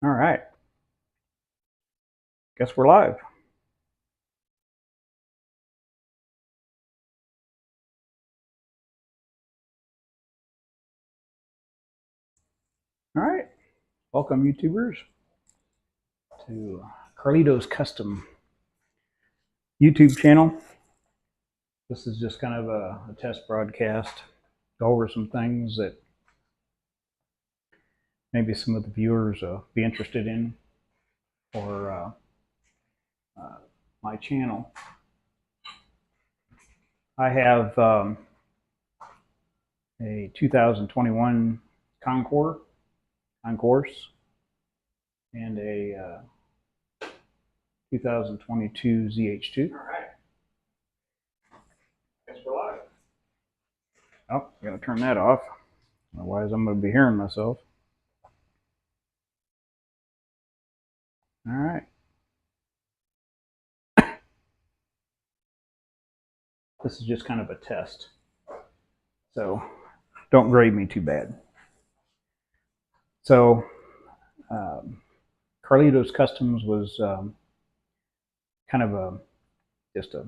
All right. Guess we're live. All right. Welcome, YouTubers, to Carlito's Custom YouTube channel. This is just kind of a test broadcast. Go over some things that maybe some of the viewers be interested in for my channel. I have a 2021 Concourse and a 2022 ZH2. All right. Guess we're live. Oh, I gotta turn that off. Otherwise, I'm gonna be hearing myself. All right. This is just kind of a test, so don't grade me too bad. So Carlito's Customs was kind of just a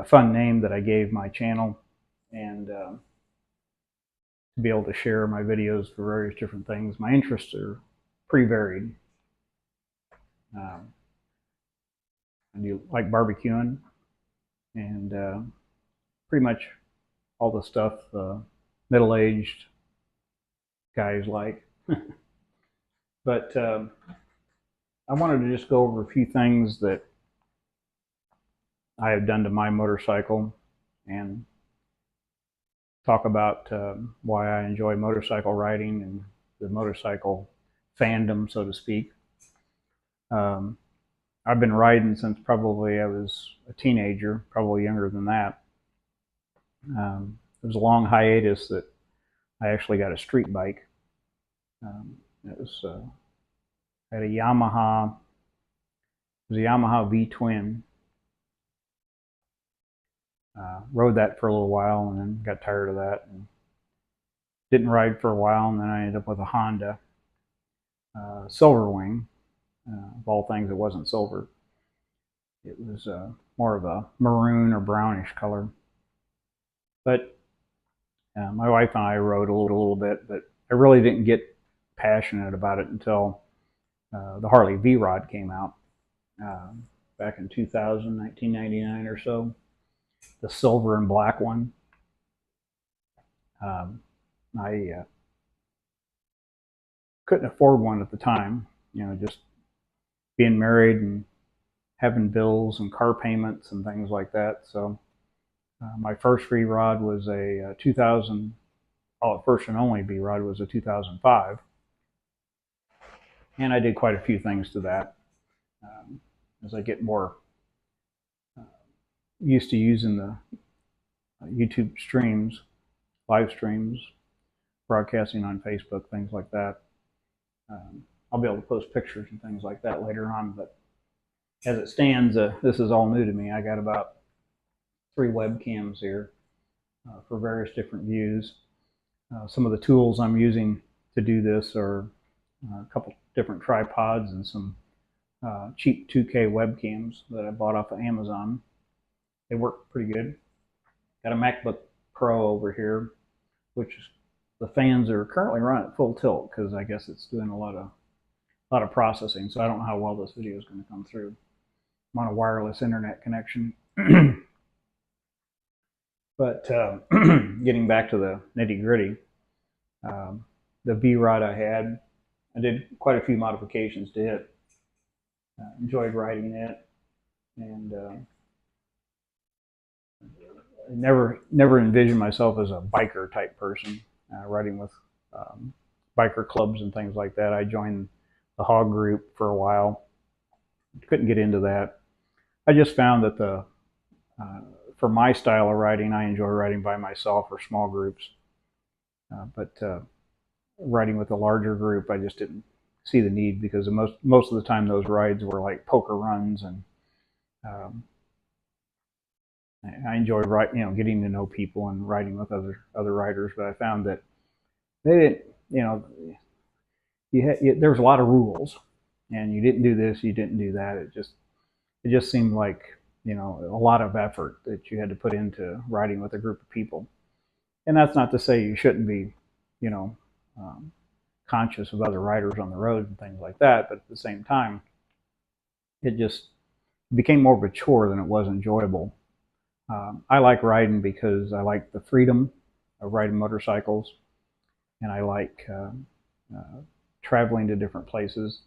fun name that I gave my channel, and to be able to share my videos for various different things. My interests are pretty varied. I do like barbecuing, and pretty much all the stuff middle-aged guys like. But I wanted to just go over a few things that I have done to my motorcycle and talk about why I enjoy motorcycle riding and the motorcycle fandom, so to speak. I've been riding since probably I was a teenager, probably younger than that. There was a long hiatus that I actually got a street bike. It was had a Yamaha. It was a Yamaha V Twin. Rode that for a little while and then got tired of that and didn't ride for a while, and then I ended up with a Honda Silverwing. Of all things, it wasn't silver. It was more of a maroon or brownish color. But my wife and I rode a little bit, but I really didn't get passionate about it until the Harley V-Rod came out back in 2000, 1999 or so. The silver and black one. I couldn't afford one at the time, just being married and having bills and car payments and things like that. So my first V-Rod was a 2000, first and only V-Rod was a 2005. And I did quite a few things to that. As I get more used to using the YouTube streams, live streams, broadcasting on Facebook, things like that. I'll be able to post pictures and things like that later on, but as it stands, this is all new to me. I got about 3 webcams here for various different views. Some of the tools I'm using to do this are a couple different tripods and some cheap 2K webcams that I bought off of Amazon. They work pretty good. Got a MacBook Pro over here, which the fans are currently running at full tilt because I guess it's doing a lot of processing. So I don't know how well this video is going to come through. I'm on a wireless internet connection. But getting back to the nitty gritty, the V-Rod I did quite a few modifications to it. Enjoyed riding it, and I never envisioned myself as a biker type person, riding with biker clubs and things like that. I joined the hog group for a while. Couldn't get into that. I just found that for my style of riding, I enjoy riding by myself or small groups. But riding with a larger group, I just didn't see the need, because most of the time those rides were like poker runs, and I enjoyed getting to know people and riding with other riders. But I found that they didn't, there was a lot of rules, and you didn't do this, you didn't do that. It just seemed like, a lot of effort that you had to put into riding with a group of people. And that's not to say you shouldn't be, you know, um, conscious of other riders on the road and things like that. But at the same time, it just became more of a chore than it was enjoyable. I like riding because I like the freedom of riding motorcycles, and I like uh, traveling to different places.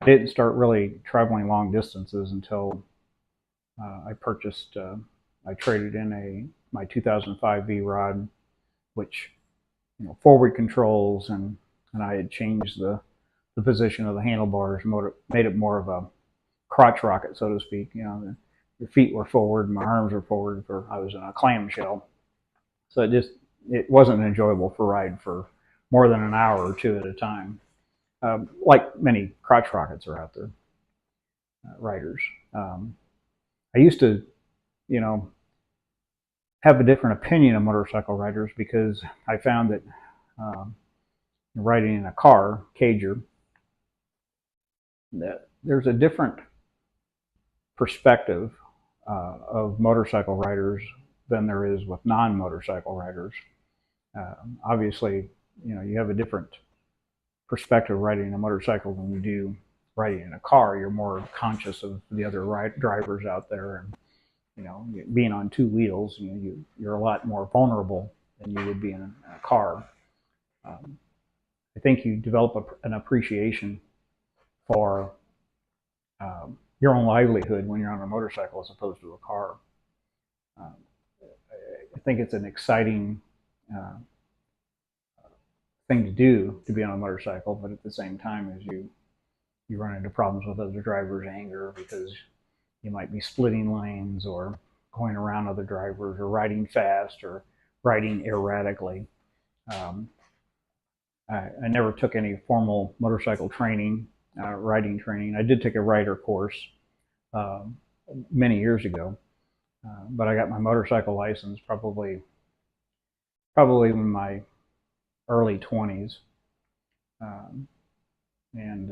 I didn't start really traveling long distances until I traded in my 2005 V Rod, which, forward controls, and I had changed the position of the handlebars, made it more of a crotch rocket, so to speak. Your feet were forward, my arms were forward. I was in a clamshell, so it wasn't enjoyable for ride for more than an hour or two at a time, like many crotch rockets are out there, riders. I used to, you know, have a different opinion of motorcycle riders because I found that riding in a car, cager, that there's a different perspective of motorcycle riders than there is with non-motorcycle riders. Obviously, you have a different perspective riding a motorcycle than you do riding in a car. You're more conscious of the other drivers out there, and being on two wheels, you're a lot more vulnerable than you would be in a car. I think you develop an appreciation for your own livelihood when you're on a motorcycle as opposed to a car. Um, I think it's an exciting thing to do, to be on a motorcycle, but at the same time, as you run into problems with other drivers' anger because you might be splitting lanes or going around other drivers or riding fast or riding erratically. Um, I never took any formal motorcycle training, riding training. I did take a rider course um, many years ago, but I got my motorcycle license probably in my early 20s, um, and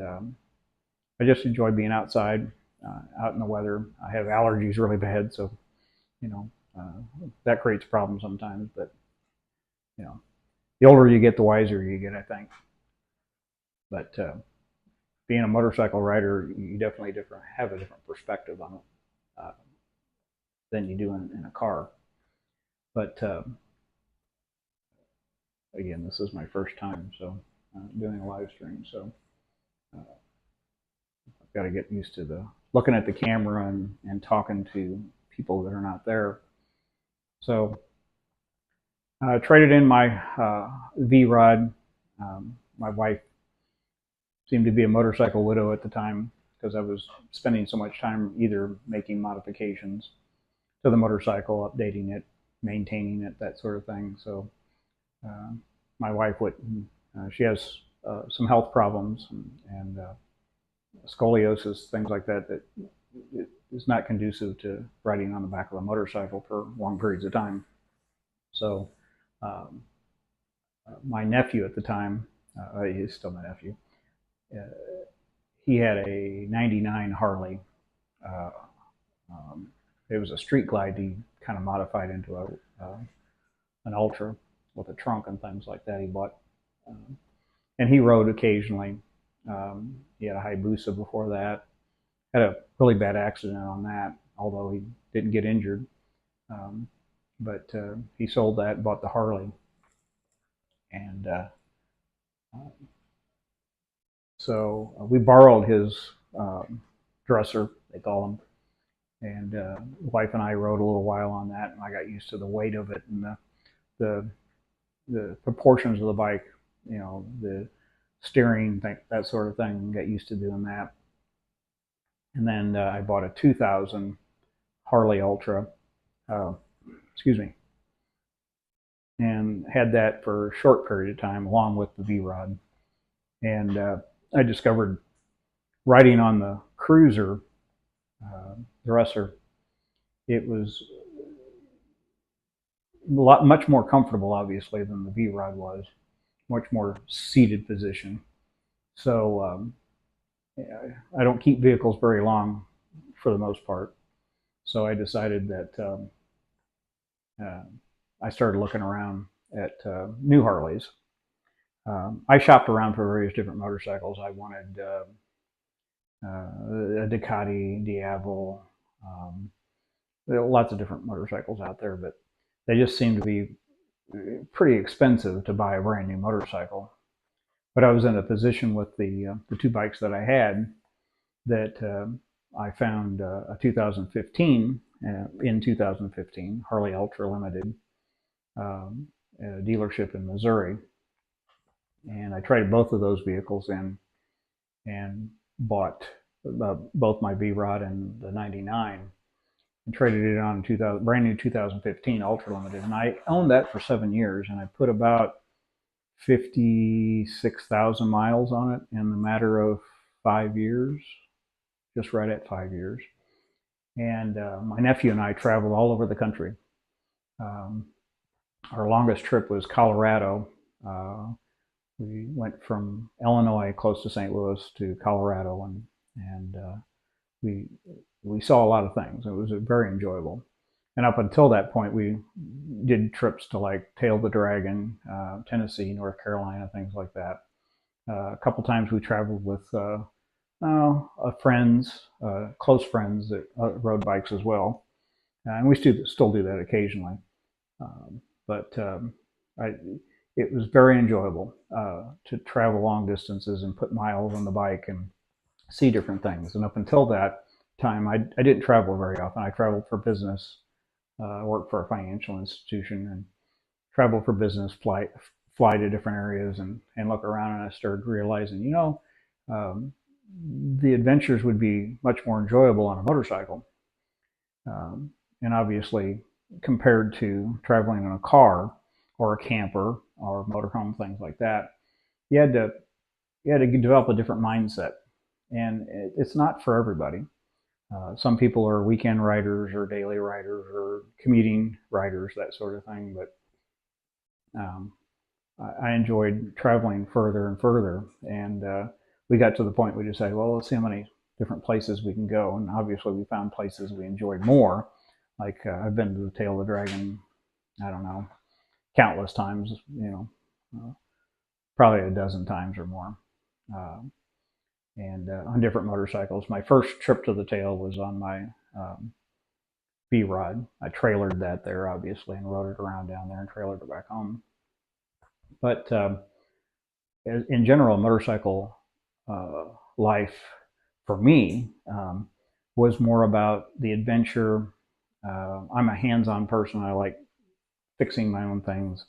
I just enjoy being outside, out in the weather. I have allergies really bad, so you know that creates problems sometimes. But the older you get, the wiser you get, I think. But being a motorcycle rider, you definitely have a different perspective on it than you do in a car. But again, this is my first time, so doing a live stream, so I've got to get used to the looking at the camera and talking to people that are not there. So I traded in my V Rod. My wife seemed to be a motorcycle widow at the time because I was spending so much time either making modifications to the motorcycle, updating it, maintaining it, that sort of thing. So my wife she has some health problems and scoliosis, things like that, that is not conducive to riding on the back of a motorcycle for long periods of time. So um, my nephew at the time, he's still my nephew, uh, he had a 99 Harley. Uh, um, it was a street glide he kind of modified into an Ultra with a trunk and things like that he bought. And he rode occasionally. He had a Hayabusa before that. Had a really bad accident on that, although he didn't get injured. But he sold that, bought the Harley, and so we borrowed his dresser, they call them, and wife and I rode a little while on that, and I got used to the weight of it and the the proportions of the bike, the steering, that sort of thing. Got used to doing that, and then I bought a 2000 Harley Ultra. Excuse me, and had that for a short period of time along with the V Rod. And I discovered riding on the Cruiser dresser, it was much more comfortable, obviously, than the V Rod was. Much more seated position. So I don't keep vehicles very long for the most part. So I decided that uh, I started looking around at new Harleys. I shopped around for various different motorcycles. I wanted a Ducati Diavel. There are lots of different motorcycles out there, but they just seemed to be pretty expensive to buy a brand new motorcycle. But I was in a position with the two bikes that I had that I found a 2015 in 2015 Harley Ultra Limited at a dealership in Missouri, and I traded both of those vehicles in and bought both my V-Rod and the 99 and traded it on 2000 brand new 2015 Ultra Limited, and I owned that for 7 years, and I put about 56,000 miles on it in the matter of 5 years, just right at 5 years. And my nephew and I traveled all over the country. Um, our longest trip was Colorado. We went from Illinois, close to St. Louis, to Colorado, and we we saw a lot of things. It was very enjoyable. And up until that point, we did trips to like Tail the Dragon, Tennessee, North Carolina, things like that. A couple times we traveled with friends, close friends that rode bikes as well, and we still do that occasionally. But I, it was very enjoyable to travel long distances and put miles on the bike and see different things. And up until that time, I didn't travel very often. I traveled for business. I worked for a financial institution and travel for business, fly to different areas and look around. And I started realizing, um, the adventures would be much more enjoyable on a motorcycle. And obviously, compared to traveling in a car or a camper or motorhome, things like that, you had to develop a different mindset, and it's not for everybody. Some people are weekend riders or daily riders or commuting riders, that sort of thing. But um, I enjoyed traveling further and further, and we got to the point we decided, well, let's see how many different places we can go. And obviously, we found places we enjoyed more. Like I've been to the Tail of the Dragon, I don't know, countless times. Probably a dozen times or more. Uh, and on different motorcycles. My first trip to the Tail was on my V-Rod. I trailered that there, obviously, and rode it around down there and trailered it back home. But in general, motorcycle life for me was more about the adventure. I'm a hands-on person. I like fixing my own things.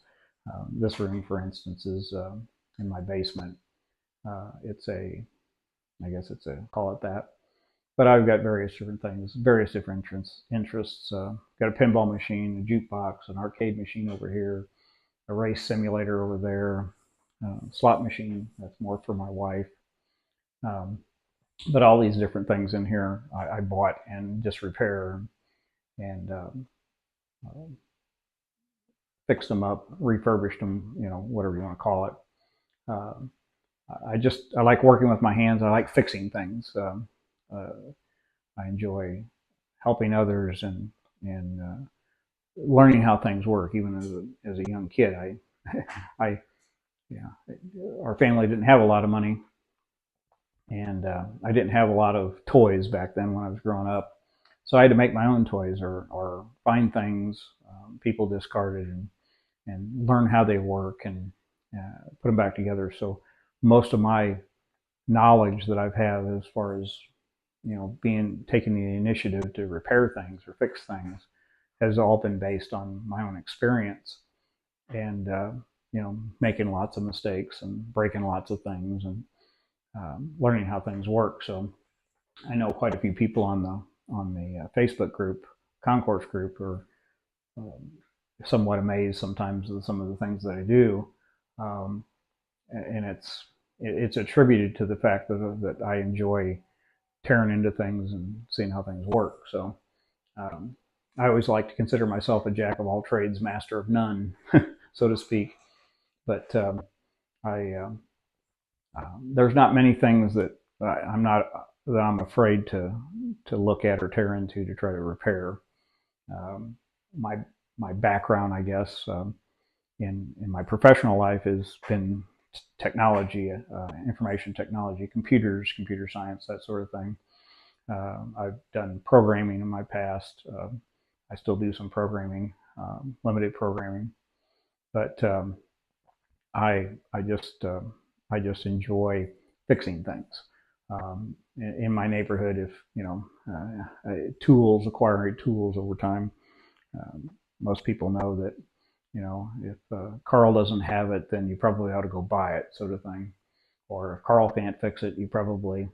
This room, for instance, is in my basement. It's a, I guess it's a, call it that. But I've got various different things, various different interests. Got a pinball machine, a jukebox, an arcade machine over here, a race simulator over there, slot machine. That's more for my wife. Um, but all these different things in here I bought and just repair and fixed them up, refurbished them, whatever you want to call it. Uh, I like working with my hands. I like fixing things. I enjoy helping others and learning how things work. Even as a young kid, I yeah, our family didn't have a lot of money, and I didn't have a lot of toys back then when I was growing up. So I had to make my own toys or find things people discarded and learn how they work and put them back together. So most of my knowledge that I've had as far as taking the initiative to repair things or fix things has all been based on my own experience and making lots of mistakes and breaking lots of things and learning how things work. So I know quite a few people on the Facebook group, concourse group, are um, somewhat amazed sometimes at some of the things that I do, um, and it's attributed to the fact that I enjoy tearing into things and seeing how things work. So um, I always like to consider myself a jack of all trades, master of none, so to speak. But I There's not many things that I'm afraid to look at or tear into to try to repair. Um, my my background, I guess, in my professional life has been technology, information technology, computers, computer science, that sort of thing. I've done programming in my past. I still do some programming, limited programming, but I just enjoy fixing things. In my neighborhood, if tools, acquiring tools over time, most people know that if Carl doesn't have it, then you probably ought to go buy it, sort of thing. Or if Carl can't fix it, you probably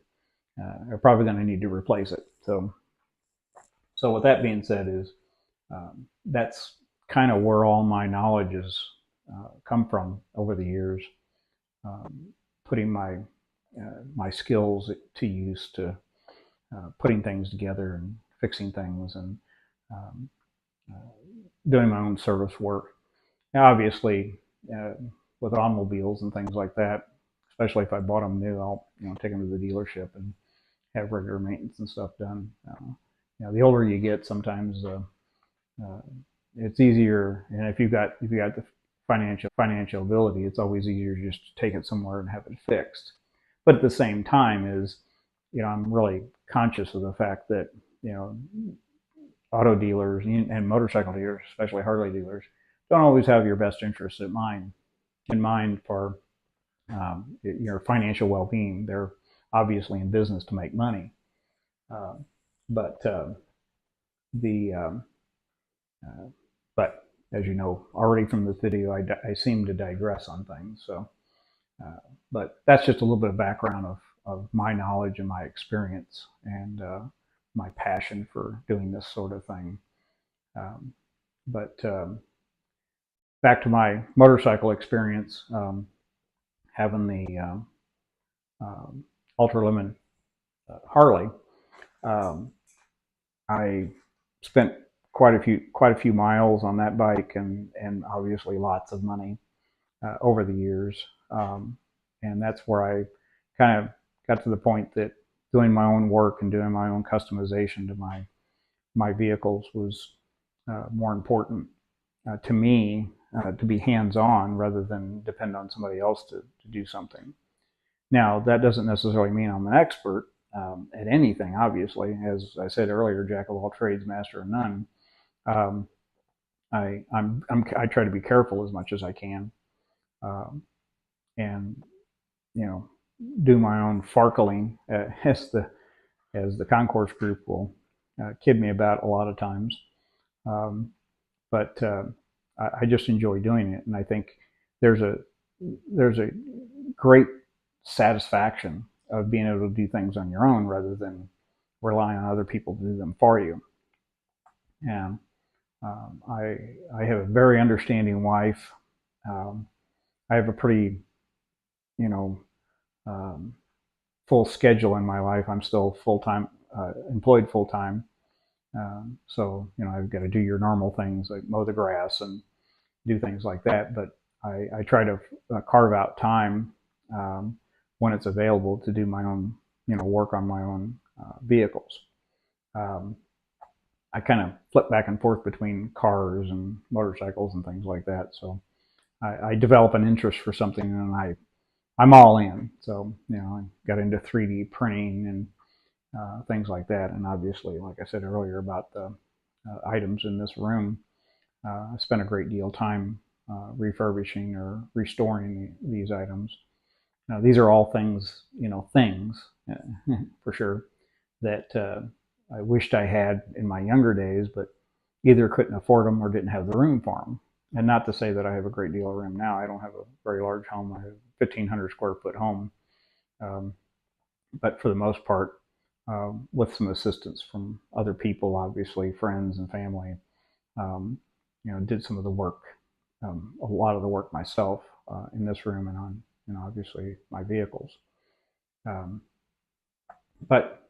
are probably going to need to replace it. So with that being said, is that's kind of where all my knowledge has come from over the years, putting my skills to use to putting things together and fixing things and um, doing my own service work. Now, obviously, uh, with automobiles and things like that, especially if I bought them new, I'll take them to the dealership and have regular maintenance and stuff done. The older you get, sometimes uh, it's easier, and if you got the financial ability, it's always easier just to take it somewhere and have it fixed. But at the same time, I'm really conscious of the fact that you know auto dealers and motorcycle dealers, especially Harley dealers, don't always have your best interests in mind for your financial well-being. They're obviously in business to make money, uh, but the uh, but as you know already from this video, I seem to digress on things. So, but that's just a little bit of background of my knowledge and my experience and my passion for doing this sort of thing. Um, but back to my motorcycle experience, having the Ultra Lemon Harley, um, I spent quite a few miles on that bike, and obviously lots of money over the years. And that's where I kind of got to the point that doing my own work and doing my own customization to my vehicles was more important to me, to be hands-on rather than depend on somebody else to do something. Now, that doesn't necessarily mean I'm an expert at anything, obviously. As I said earlier, jack of all trades, master of none. Um, I try to be careful as much as I can, um, and you know, do my own farkling, as the concourse group will kid me about a lot of times. Um, but I just enjoy doing it, and I think there's a there's a great satisfaction of being able to do things on your own rather than relying on other people to do them for you. And I have a very understanding wife. I have a pretty you know um, full schedule in my life. I'm still full time employed full time. So I've got to do your normal things like mow the grass and do things like that. But I try to carve out time when it's available to do my own work on my own vehicles. Um, I kind of flip back and forth between cars and motorcycles and things like that. So I develop an interest for something and I'm all in. So I got into 3D printing and things like that. And obviously, like I said earlier about the items in this room, I spent a great deal of time refurbishing or restoring these items. Now, these are all things, for sure, that I wished I had in my younger days, but either couldn't afford them or didn't have the room for them. And not to say that I have a great deal of room now. I don't have a very large home. I have a 1,500 square foot home. Um, but for the most part, with some assistance from other people, obviously friends and family, um, did some of the work, a lot of the work myself in this room and on, obviously my vehicles. Um, but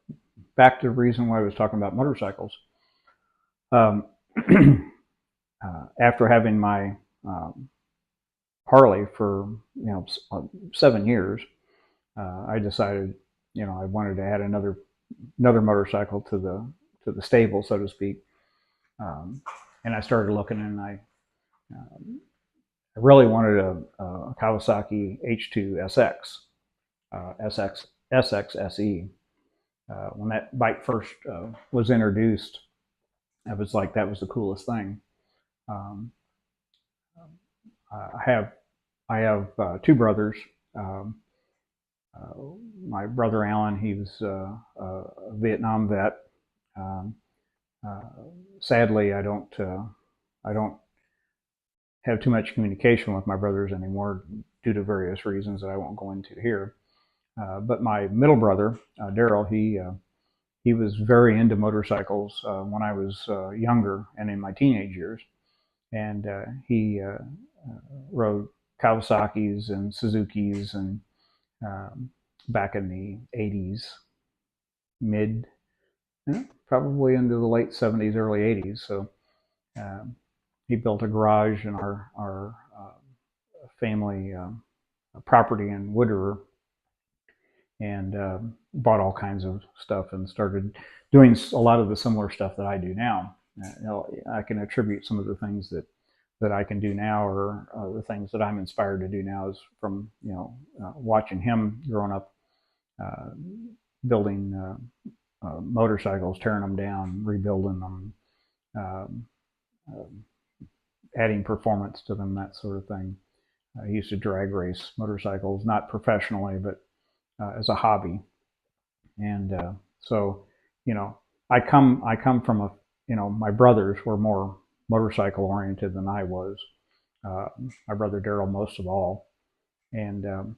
back to the reason why I was talking about motorcycles. Um, after having my Harley for 7 years, I decided, I wanted to add another motorcycle to the stable, so to speak. And I started looking, and I really wanted a Kawasaki H2 SX, SX SE. When that bike first was introduced, I was like, that was the coolest thing. Um, I have two brothers. Um, my brother Alan, he was a Vietnam vet. Um, uh, Sadly, I don't have too much communication with my brothers anymore due to various reasons that I won't go into here. But my middle brother, Daryl, he was very into motorcycles when I was younger and in my teenage years, and he rode Kawasaki's and Suzuki's and um, back in the 80s, mid, probably into the late 70s, early 80s. So um, he built a garage in our family property in Wood River, and bought all kinds of stuff and started doing a lot of the similar stuff that I do now. I can attribute some of the things that I can do now, or the things that I'm inspired to do now, is from watching him growing up, uh, building motorcycles, tearing them down, rebuilding them, um, uh, adding performance to them, that sort of thing. I used to drag race motorcycles, not professionally, but as a hobby. And so, you know, I come from my brothers were more motorcycle oriented than I was. Uh, my brother Daryl most of all, and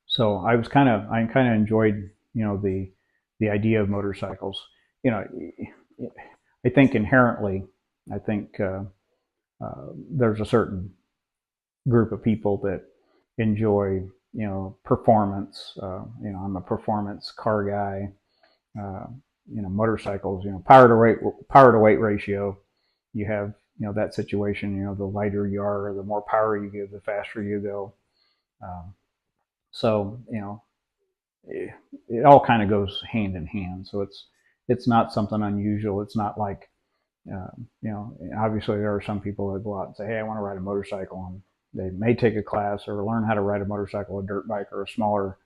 so I kind of enjoyed the idea of motorcycles. You know, I think inherently, I think there's a certain group of people that enjoy performance. I'm a performance car guy. Uh, motorcycles. Power to weight ratio. You have that situation. The lighter you are, the more power you give, the faster you go. Um, so it all kind of goes hand in hand. So it's not something unusual. It's not like obviously there are some people that go out and say, hey, I want to ride a motorcycle, and they may take a class or learn how to ride a motorcycle, a dirt bike, or a smaller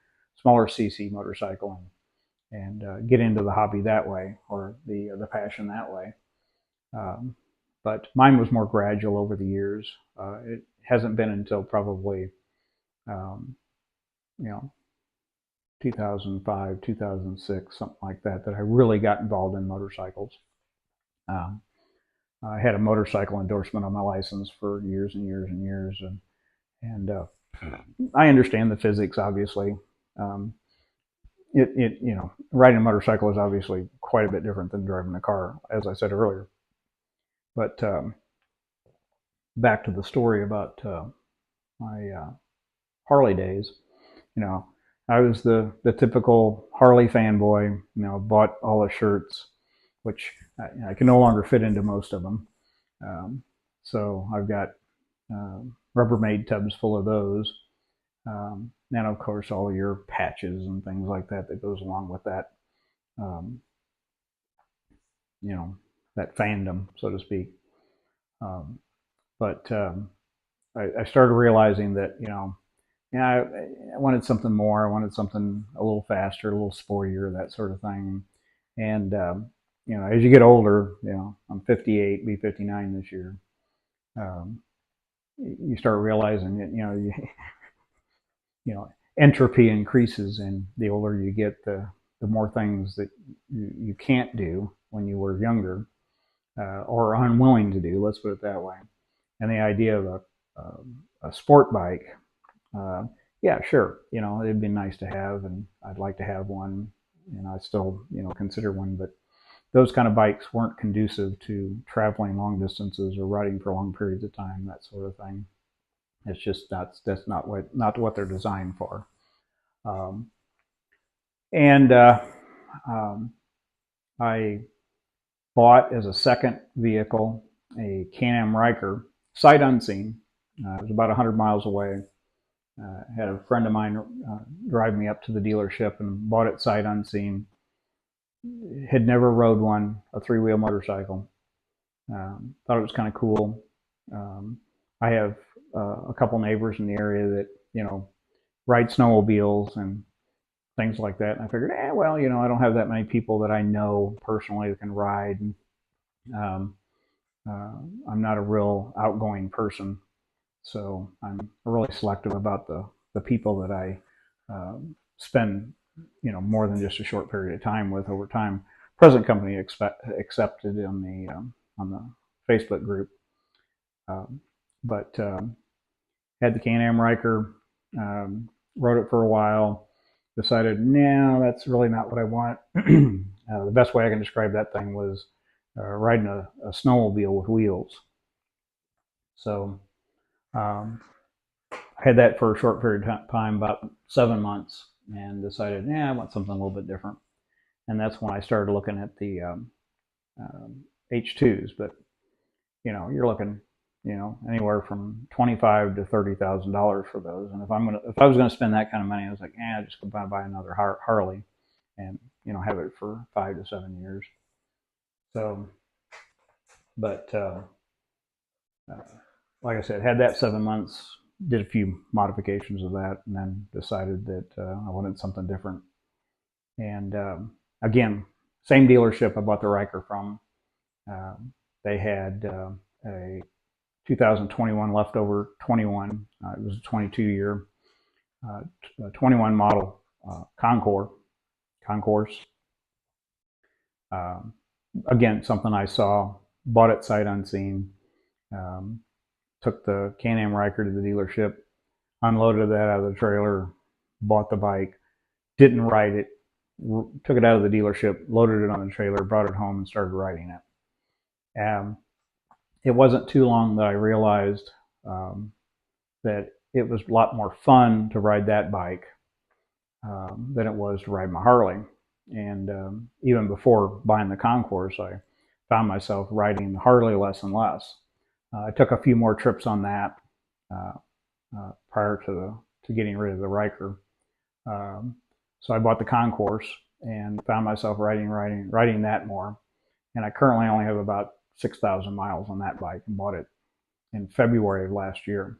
CC motorcycle, and get into the hobby that way, or the passion that way. Um, but mine was more gradual over the years. It hasn't been until probably um, you know 2005, 2006, something like that, that I really got involved in motorcycles. Um, I had a motorcycle endorsement on my license for years and years and years, and I understand the physics. Obviously, um, riding a motorcycle is obviously quite a bit different than driving a car, as I said earlier. But back to the story about my Harley days. You know, I was the typical Harley fanboy. Bought all the shirts, which I can no longer fit into most of them. Um, so I've got Rubbermaid tubs full of those. And of course, all your patches and things like that goes along with that. Um, you know, that fandom, so to speak. Um, but I started realizing that I wanted something more. I wanted something a little faster, a little sportier, that sort of thing. And as you get older, I'm 58, be 59 this year. Um, you start realizing that entropy increases, and the older you get, the more things that you can't do when you were younger, or unwilling to do. Let's put it that way. And the idea of a sport bike, uh, yeah, sure, it'd be nice to have, and I'd like to have one, and I still consider one, but those kind of bikes weren't conducive to traveling long distances or riding for long periods of time, that sort of thing. It's just that's not what they're designed for. Um, and um, I bought as a second vehicle a Can-Am Ryker, sight unseen. It was about 100 miles away, Had a friend of mine drive me up to the dealership and bought it sight unseen. Had never rode one, a three-wheel motorcycle. Thought it was kind of cool. I have a couple neighbors in the area that, ride snowmobiles and things like that. And I figured, well, I don't have that many people that I know personally that can ride. And, I'm not a real outgoing person, so I'm really selective about the people that I spend, more than just a short period of time with over time. Present company accepted on the Facebook group, but had the Can-Am Riker, rode it for a while, decided, no, that's really not what I want. The best way I can describe that thing was riding a snowmobile with wheels. So I had that for a short period of time, about 7 months, and decided, I want something a little bit different. And that's when I started looking at the H2s. But you're looking, anywhere from $25,000 to $30,000 for those. And if I was gonna spend that kind of money, I was like, I'll just go buy another Harley, and have it for 5 to 7 years. So, but like I said, had that 7 months, did a few modifications of that, and then decided that I wanted something different. And again, same dealership I bought the Riker from. They had a 2021 leftover 21. It was a 22 year 21 model Concourse. Again, something I saw, bought it sight unseen. Took the Can-Am Riker to the dealership, unloaded that out of the trailer, bought the bike, didn't ride it, took it out of the dealership, loaded it on the trailer, brought it home, and started riding it. It wasn't too long that I realized that it was a lot more fun to ride that bike than it was to ride my Harley. And even before buying the Concourse, I found myself riding the Harley less and less. I took a few more trips on that prior to getting rid of the Riker. So I bought the Concourse and found myself riding that more. And I currently only have about 6,000 miles on that bike, and bought it in February of last year.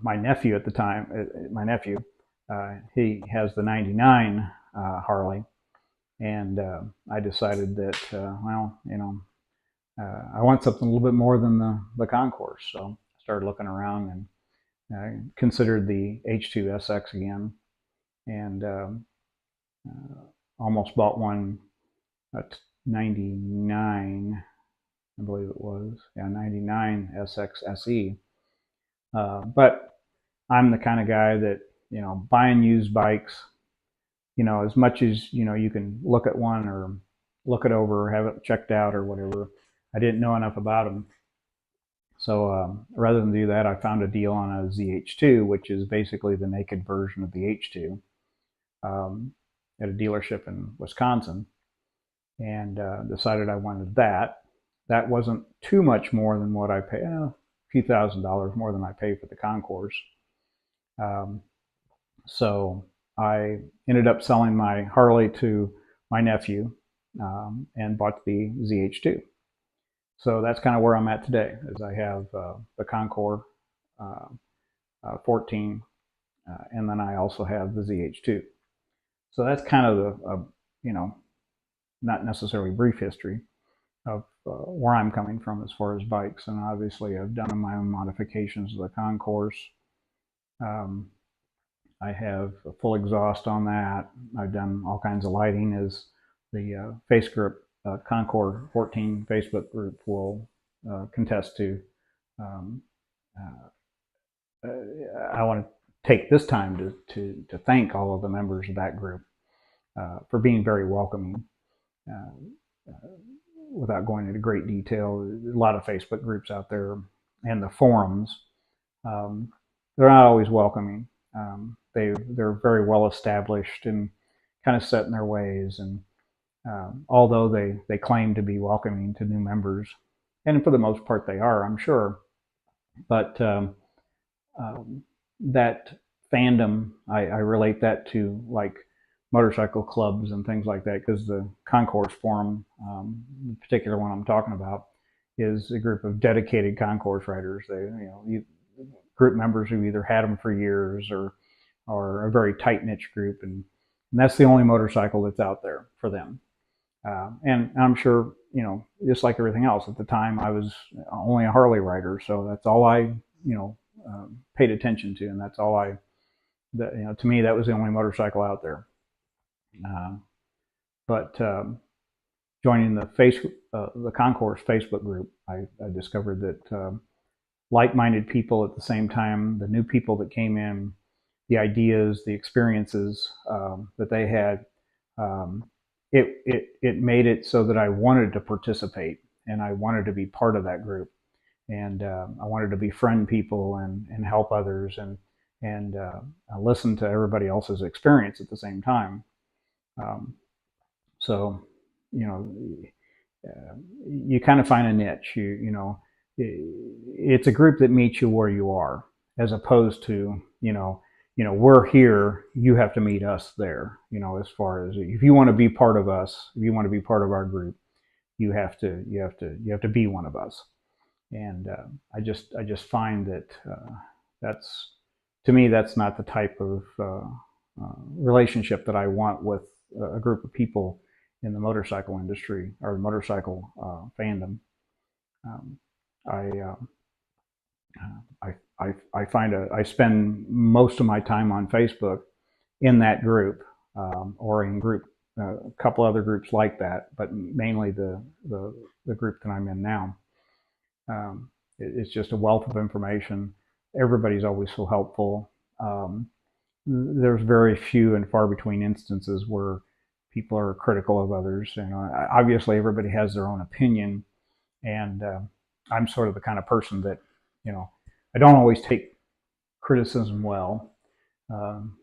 My nephew at the time, he has the 99 Harley, and I decided that, I want something a little bit more than the Concourse. So I started looking around and considered the H2 SX again, and almost bought one at 99, I believe it was. Yeah, 99 SX SE. But I'm the kind of guy that, buying used bikes, as much as, you can look at one or look it over or have it checked out or whatever, I didn't know enough about them. So rather than do that, I found a deal on a ZH2, which is basically the naked version of the H2, at a dealership in Wisconsin, and decided I wanted that. That wasn't too much more than what I paid, a few $1,000s more than I paid for the Concourse. So I ended up selling my Harley to my nephew, and bought the ZH2. So that's kind of where I'm at today, is I have the Concours 14, and then I also have the ZH2. So that's kind of the, not necessarily brief history of where I'm coming from as far as bikes. And obviously I've done my own modifications of the Concourse. I have a full exhaust on that. I've done all kinds of lighting, as the face group, Concours 14 Facebook group will contest to. I want to take this time to thank all of the members of that group for being very welcoming. Without going into great detail, a lot of Facebook groups out there and the forums, they're not always welcoming. They're very well established and kind of set in their ways, and although they claim to be welcoming to new members, and for the most part they are, I'm sure, but that fandom, I relate that to like motorcycle clubs and things like that, because the concourse forum, the particular one I'm talking about, is a group of dedicated concourse riders. They, group members who either had them for years or a very tight niche group, and that's the only motorcycle that's out there for them. And I'm sure, just like everything else, at the time I was only a Harley rider, so that's all I, paid attention to, and that's all to me, that was the only motorcycle out there. Uh, but joining the Concourse Facebook group, I discovered that like-minded people at the same time, the new people that came in, the ideas, the experiences that they had, it made it so that I wanted to participate and I wanted to be part of that group, and I wanted to befriend people and help others and listen to everybody else's experience at the same time. Um, so, you know, you kind of find a niche. It's a group that meets you where you are, as opposed to we're here, you have to meet us there. As far as if you want to be part of us, if you want to be part of our group, you have to be one of us. And I just find that that's to me, that's not the type of relationship that I want with a group of people in the motorcycle industry or the motorcycle fandom. Um, I, I find I spend most of my time on Facebook in that group, or in a couple other groups like that, but mainly the group that I'm in now. It's just a wealth of information. Everybody's always so helpful. There's very few and far between instances where people are critical of others. Obviously everybody has their own opinion, and I'm sort of the kind of person that, I don't always take criticism well. Um,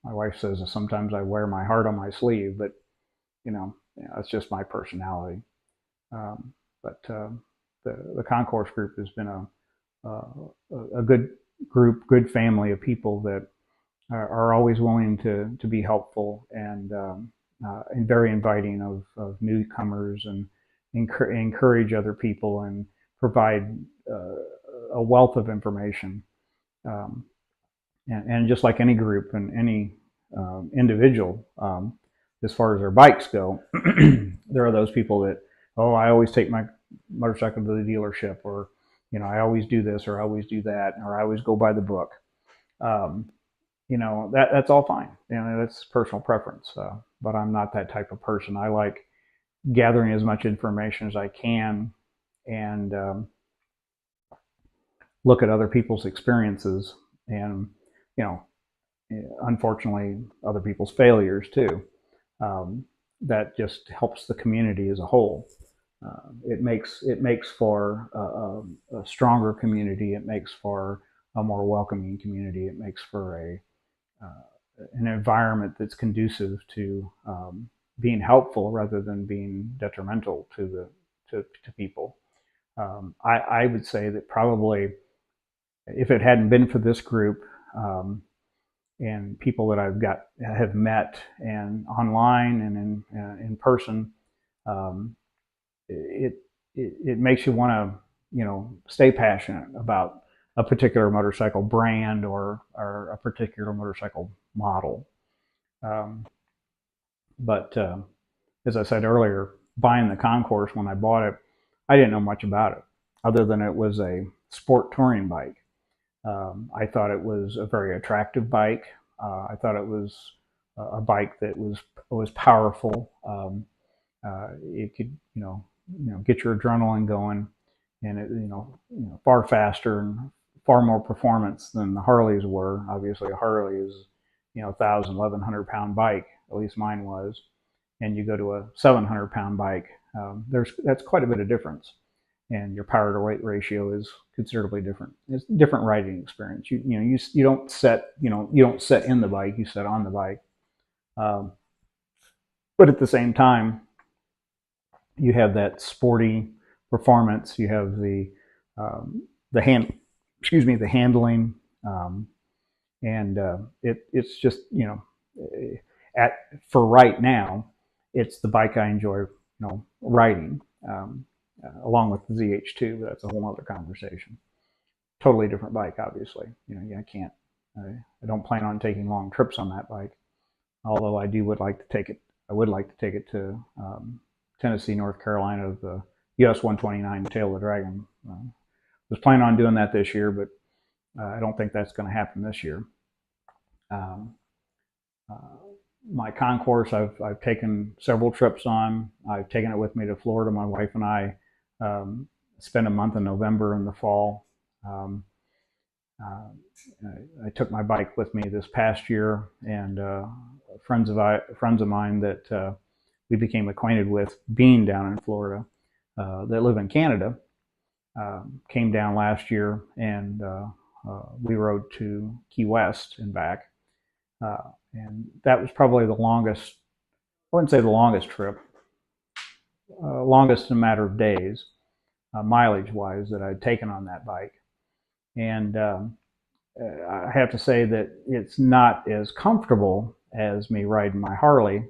my wife says that sometimes I wear my heart on my sleeve, but it's just my personality. Um, but the Concourse group has been a good group, good family of people that are always willing to be helpful and very inviting of newcomers, and encourage other people and provide a wealth of information. Um, and just like any group and any individual, as far as their bikes go, there are those people that, oh, I always take my motorcycle to the dealership, or I always do this, or I always do that, or I always go by the book. Um, that's all fine. That's personal preference. But I'm not that type of person. I like gathering as much information as I can, and look at other people's experiences, and you know, unfortunately, other people's failures too. Um, that just helps the community as a whole. It makes for a stronger community. It makes for a more welcoming community. It makes for an environment that's conducive to being helpful rather than being detrimental to people. I would say that probably if it hadn't been for this group, and people that have met and online and in person, um, it, it makes you want to stay passionate about a particular motorcycle brand or a particular motorcycle model. Um, but as I said earlier, buying the Concourse, when I bought it, I didn't know much about it other than it was a sport touring bike. I thought it was a very attractive bike. I thought it was a bike that was powerful. It could get your adrenaline going, and it far faster and far more performance than the Harleys were. Obviously, a Harley is 1,100 pound bike. At least mine was. And you go to a 700 pound bike. That's quite a bit of difference, and your power to weight ratio is considerably different. It's a different riding experience. You don't set in the bike. You set on the bike. Um, but at the same time, you have that sporty performance. You have the excuse me, the handling, and it's just, at for right now, it's the bike I enjoy, riding, along with the ZH2. But that's a whole other conversation. Totally different bike, obviously. I can't. I don't plan on taking long trips on that bike. Although would like to take it. I would like to take it to Tennessee, North Carolina, the US 129 Tail of the Dragon. Was planning on doing that this year, but I don't think that's going to happen this year. My concourse, I've taken several trips on. I've taken it with me to Florida. My wife and I spent a month in November in the fall. I took my bike with me this past year, and friends of mine that we became acquainted with being down in Florida that live in Canada came down last year, and we rode to Key West and back. And that was probably the longest, I wouldn't say the longest trip, longest in a matter of days, mileage-wise, that I'd taken on that bike. And I have to say that it's not as comfortable as me riding my Harley,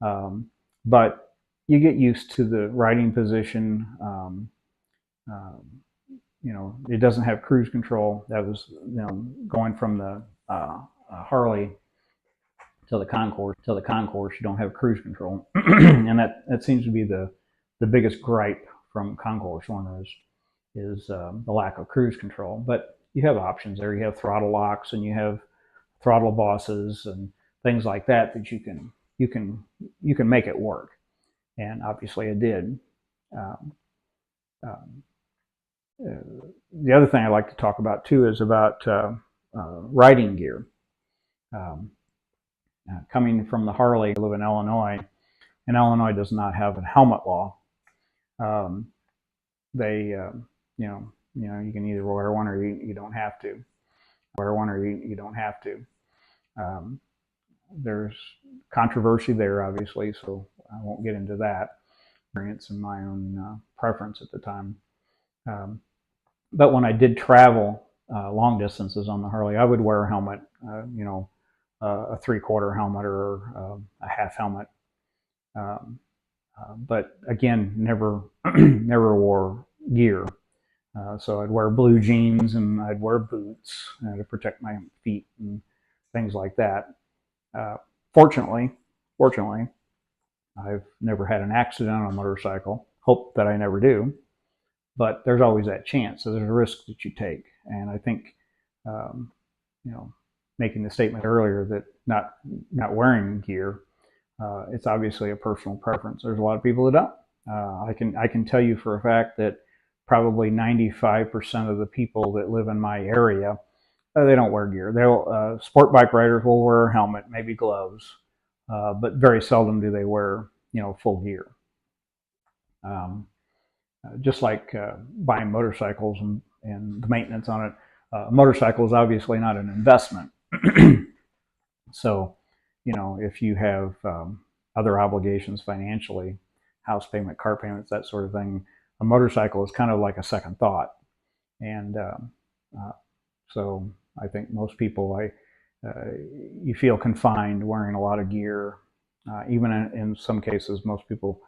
but you get used to the riding position. It doesn't have cruise control. That was, going from the Harley to the concourse. You don't have cruise control, and that seems to be the biggest gripe from concourse owners is the lack of cruise control. But you have options there. You have throttle locks, and you have throttle bosses and things like that you can make it work. And obviously, it did. The other thing I like to talk about too is about riding gear. Coming from the Harley, I live in Illinois, and Illinois does not have a helmet law. You can either wear one or you don't have to. You don't have to. There's controversy there, obviously, so I won't get into that. Experience and my own preference at the time. But when I did travel long distances on the Harley, I would wear a helmet, a 3/4 helmet or a half helmet. But again, never wore gear. So I'd wear blue jeans and I'd wear boots to protect my feet and things like that. Fortunately, I've never had an accident on a motorcycle. Hope that I never do. But there's always that chance. So there's a risk that you take. And I think, making the statement earlier that not wearing gear, it's obviously a personal preference. There's a lot of people that don't. I can tell you for a fact that probably 95% of the people that live in my area, they don't wear gear. They'll sport bike riders will wear a helmet, maybe gloves, but very seldom do they wear full gear. Just like buying motorcycles and the maintenance on it, a motorcycle is obviously not an investment. So, if you have other obligations financially, house payment, car payments, that sort of thing, a motorcycle is kind of like a second thought. And so I think most people, you feel confined wearing a lot of gear. Even in some cases, most people,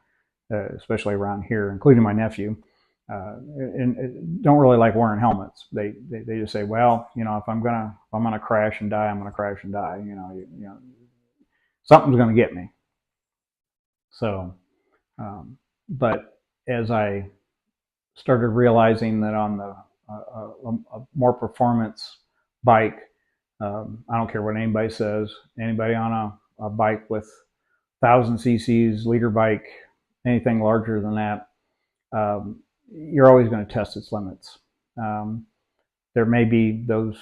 especially around here, including my nephew, and don't really like wearing helmets. They just say, well, if I'm gonna crash and die, I'm gonna crash and die. Something's gonna get me. So, but as I started realizing that on a more performance bike, I don't care what anybody says, anybody on a bike with 1,000 cc's, liter bike, anything larger than that, you're always going to test its limits. There may be those,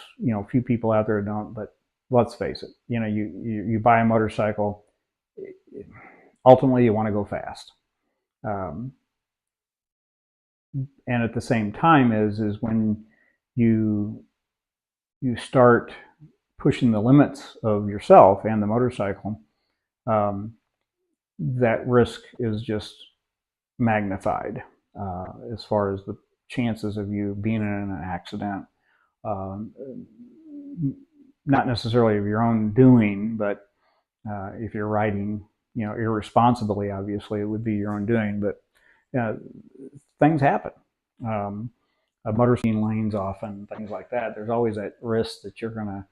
few people out there who don't, but let's face it, you buy a motorcycle, ultimately you want to go fast. And at the same time is when you start pushing the limits of yourself and the motorcycle, that risk is just magnified as far as the chances of you being in an accident not necessarily of your own doing, but if you're riding, irresponsibly, obviously it would be your own doing. But things happen. Motor speeding lanes often, things like that. There's always that risk that you're gonna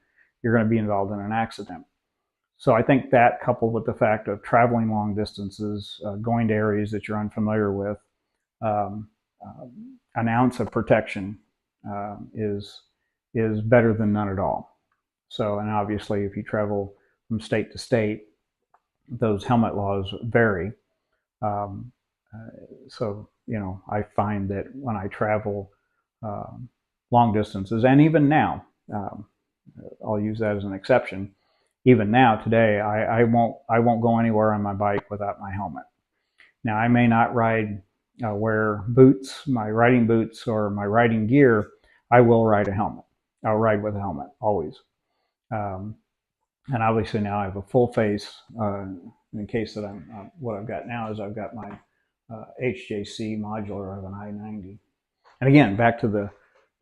be involved in an accident. So I think that, coupled with the fact of traveling long distances, going to areas that you're unfamiliar with, um, an ounce of protection is better than none at all. So, and obviously, if you travel from state to state, those helmet laws vary. Um, so, I find that when I travel long distances, and even now, I'll use that as an exception. Even now, today, I won't go anywhere on my bike without my helmet. Now, I may not wear boots, my riding boots, or my riding gear. I will ride a helmet. I'll ride with a helmet always. Um, and obviously now I have a full face. In case that what I've got now is I've got my HJC modular of an I-90. And again, back to the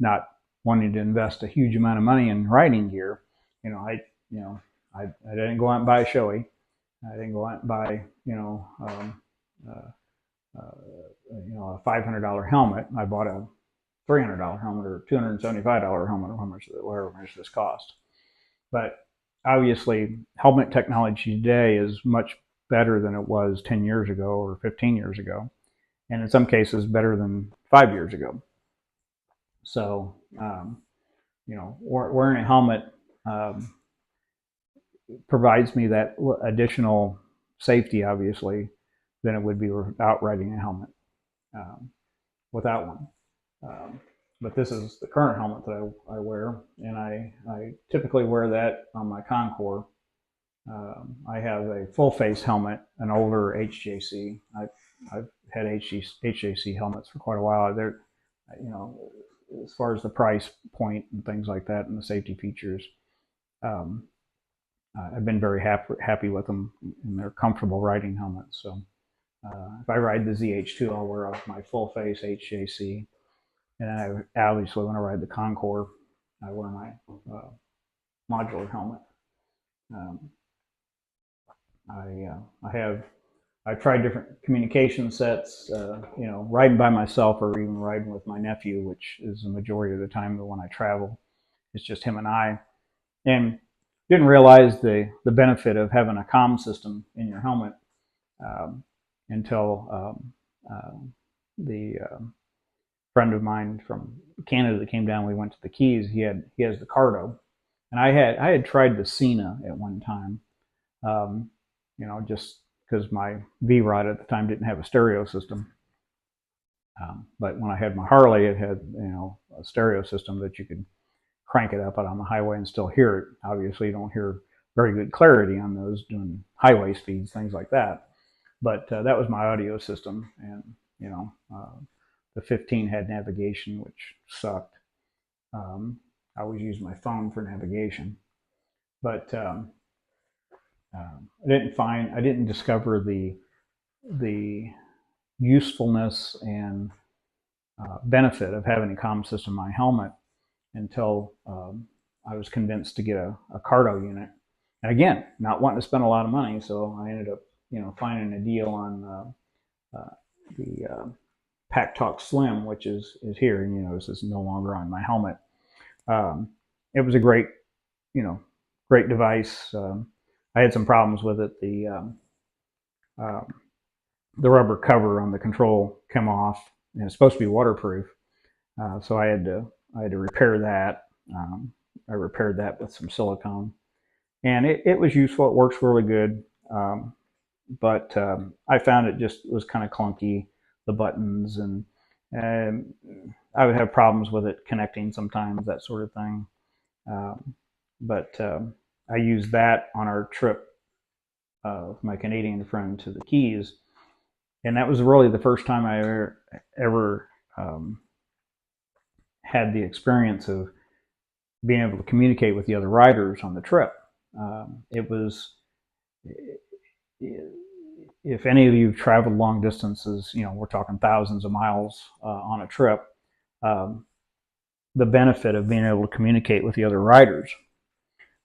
not wanting to invest a huge amount of money in riding gear. I didn't go out and buy a Shoei. I didn't go out and buy a $500 helmet. I bought a $300 helmet or $275 helmet, or whatever much this cost. But obviously, helmet technology today is much better than it was 10 years ago or 15 years ago, and in some cases better than 5 years ago. So, wearing a helmet provides me that additional safety, obviously, than it would be without riding a helmet, without one. But this is the current helmet that I wear, and I typically wear that on my Concord. I have a full face helmet, an older HJC. I've had HJC helmets for quite a while. They're, as far as the price point and things like that, and the safety features, I've been very happy with them, and they're comfortable riding helmets. So if I ride the ZH2, I'll wear my full face HJC. And I obviously, when I ride the Concord, I wear my modular helmet. I've tried different communication sets, riding by myself or even riding with my nephew, which is the majority of the time when I travel. It's just him and I. And didn't realize the benefit of having a comm system in your helmet until the friend of mine from Canada that came down. We went to the Keys. He has the Cardo, and I had tried the Cena at one time, just because my V-Rod at the time didn't have a stereo system. But when I had my Harley, it had a stereo system that you could crank it up out on the highway and still hear it. Obviously, you don't hear very good clarity on those doing highway speeds, things like that. But that was my audio system, and the 15 had navigation, which sucked. I always used my phone for navigation, but I didn't discover the usefulness and benefit of having a comm system in my helmet until I was convinced to get a Cardo unit. And again, not wanting to spend a lot of money, so I ended up finding a deal on the Pack Talk Slim, which is here, and this is no longer on my helmet. It was a great device. I had some problems with it. The rubber cover on the control came off, and it's supposed to be waterproof, so I had to repair that. I repaired that with some silicone, and it was useful. It works really good, but I found it just was kind of clunky, the buttons, and I would have problems with it connecting sometimes, that sort of thing. But I used that on our trip with my Canadian friend to the Keys, and that was really the first time I ever had the experience of being able to communicate with the other riders on the trip. It was, if any of you have traveled long distances, we're talking thousands of miles on a trip, the benefit of being able to communicate with the other riders.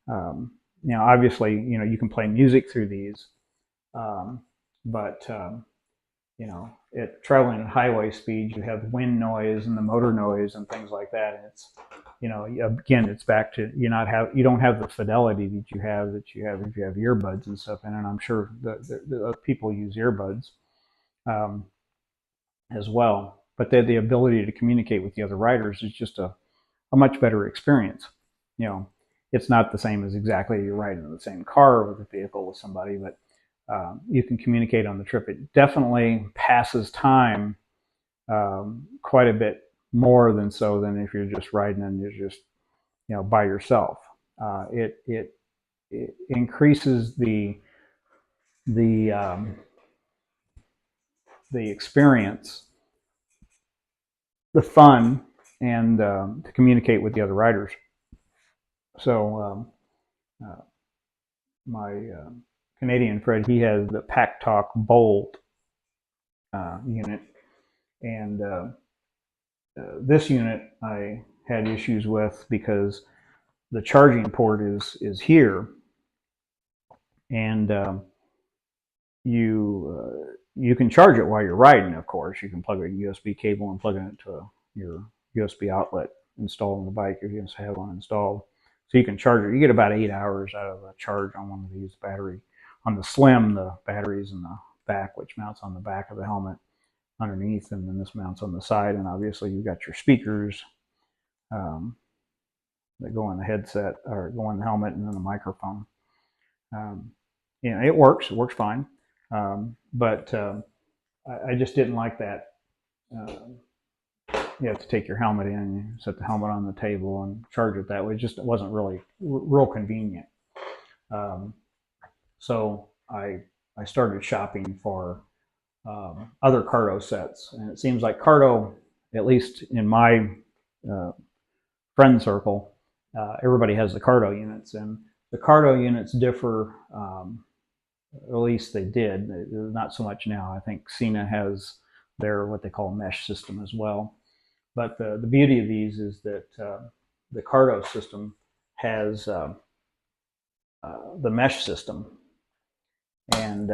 Obviously, you can play music through these, but traveling at highway speeds, you have wind noise and the motor noise and things like that. And it's, again, it's back to you don't have the fidelity that you have if you have earbuds and stuff in. And I'm sure the people use earbuds as well. But the ability to communicate with the other riders is just a much better experience. It's not the same as exactly you're riding in the same car with a vehicle with somebody, but you can communicate on the trip. It definitely passes time quite a bit more than if you're just riding and you're just by yourself. It increases the experience, the fun, and to communicate with the other riders. So my Canadian friend, he has the Pack Talk Bold unit, and this unit I had issues with because the charging port is here, and you can charge it while you're riding. Of course, you can plug a USB cable and plug it into your USB outlet installed on the bike if you have one installed. So you can charge it. You get about 8 hours out of a charge on one of these battery. On the Slim, the battery's in the back, which mounts on the back of the helmet underneath, and then this mounts on the side. And obviously you've got your speakers that go in the headset or go in the helmet, and then the microphone. It works fine. But I just didn't like that. You have to take your helmet in, and you set the helmet on the table and charge it that way. It wasn't really real convenient. So I started shopping for other Cardo sets, and it seems like Cardo, at least in my friend circle, everybody has the Cardo units, and the Cardo units differ. At least they did. Not so much now. I think Sena has their what they call mesh system as well. But the beauty of these is that the Cardo system has the mesh system, and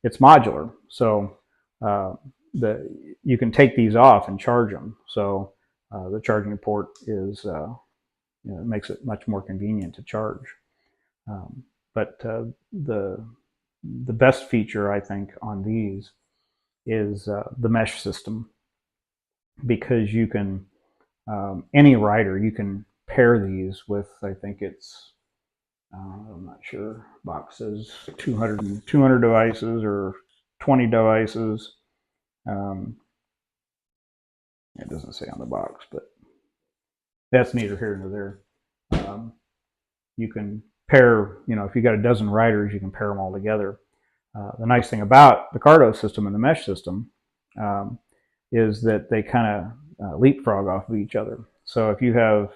it's modular. So you can take these off and charge them. So the charging port is it makes it much more convenient to charge. But the best feature, I think, on these is the mesh system, because you can any rider, you can pair these with, I think it's I'm not sure, box says 200 devices or 20 devices. It doesn't say on the box, but that's neither here nor there. You can pair, if you got a dozen riders, you can pair them all together. The nice thing about the Cardo system and the mesh system is that they kind of leapfrog off of each other. So if you have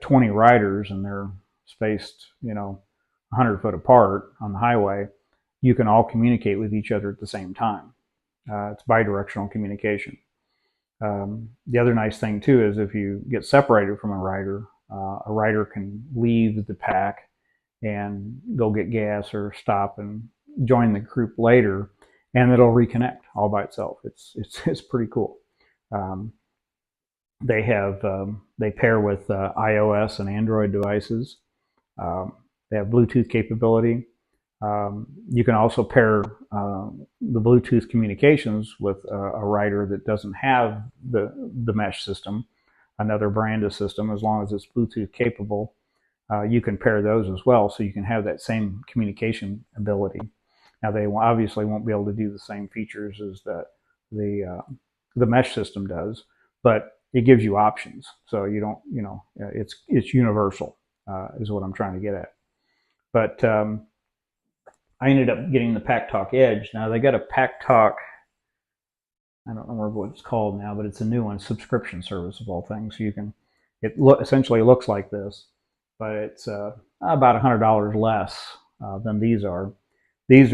20 riders and they're spaced 100 foot apart on the highway, you can all communicate with each other at the same time. It's bidirectional communication. The other nice thing too is if you get separated from a rider can leave the pack and go get gas or stop and join the group later, and it'll reconnect all by itself. It's pretty cool. They pair with iOS and Android devices. They have Bluetooth capability. You can also pair the Bluetooth communications with a rider that doesn't have the mesh system, another brand of system. As long as it's Bluetooth capable, you can pair those as well, so you can have that same communication ability. Now they obviously won't be able to do the same features as the mesh system does, but it gives you options. So you don't, it's universal is what I'm trying to get at. But I ended up getting the Pack Talk Edge. Now they got a Pack Talk, I don't remember what it's called now, but it's a new one, subscription service of all things. So essentially looks like this, but it's about $100 less than these are. This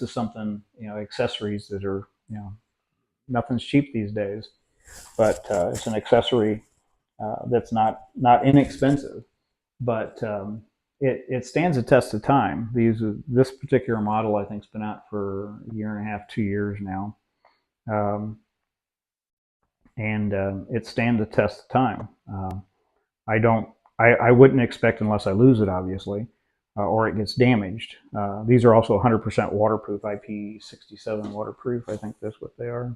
is something, accessories that are, nothing's cheap these days. but it's an accessory that's not inexpensive, but it stands the test of time. This particular model, I think, has been out for a year and a half, 2 years now, um, and it stands the test of time. I don't, I wouldn't expect, unless I lose it, obviously, or it gets damaged. These are also 100% waterproof, IP67 waterproof. I think that's what they are.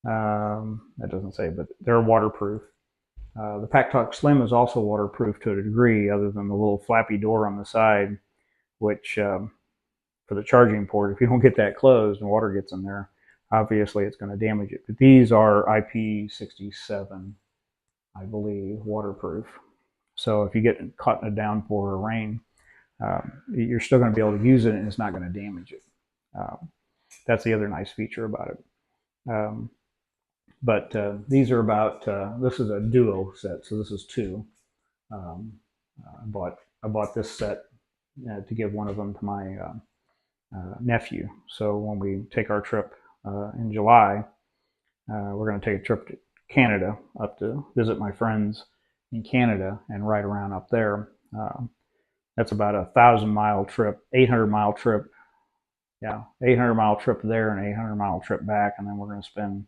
That doesn't say, but they're waterproof. The PackTalk Slim is also waterproof to a degree, other than the little flappy door on the side, which for the charging port, if you don't get that closed and water gets in there, obviously it's going to damage it. But these are IP67, I believe, waterproof. So if you get caught in a downpour or rain, you're still going to be able to use it, and it's not going to damage it. That's the other nice feature about it. But these are about, this is a duo set, so this is two. I bought this set to give one of them to my nephew. So when we take our trip in July, we're going to take a trip to Canada, up to visit my friends in Canada and ride around up there. That's about a 1,000-mile trip, 800-mile trip. Yeah, 800-mile trip there and 800-mile trip back, and then we're going to spend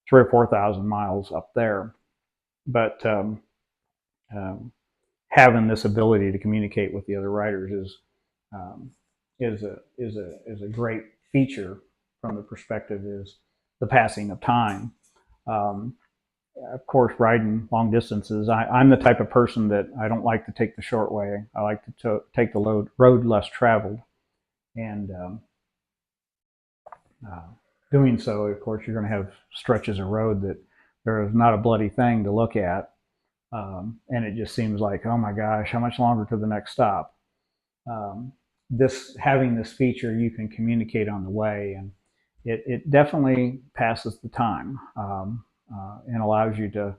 3,000 or 4,000 miles up there. But having this ability to communicate with the other riders is a great feature from the perspective is the passing of time. Of course, riding long distances, I'm the type of person that I don't like to take the short way. I like to take the road less traveled, and doing so, of course, you're going to have stretches of road that there is not a bloody thing to look at, and it just seems like, oh my gosh, how much longer to the next stop? Having this feature, you can communicate on the way, and it definitely passes the time, and allows you to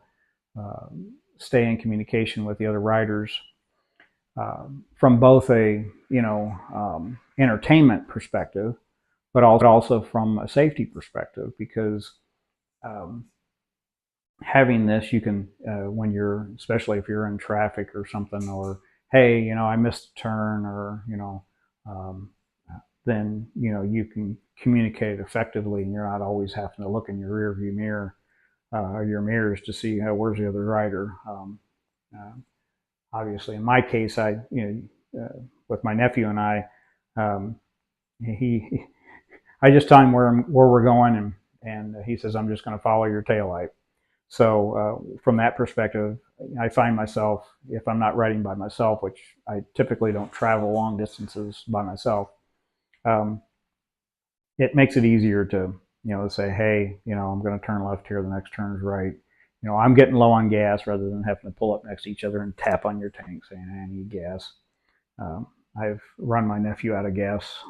stay in communication with the other riders from both a entertainment perspective, but also from a safety perspective, because having this, you can when you're, especially if you're in traffic or something, or hey, I missed a turn, or then you can communicate effectively, and you're not always having to look in your rear view mirror or your mirrors to see where's the other rider. Obviously, in my case, with my nephew and I, I just tell him where we're going, and he says, I'm just going to follow your taillight. So from that perspective, I find myself, if I'm not riding by myself, which I typically don't travel long distances by myself, it makes it easier to say, hey, I'm going to turn left here, the next turn is right. I'm getting low on gas, rather than having to pull up next to each other and tap on your tank saying, I need gas. I've run my nephew out of gas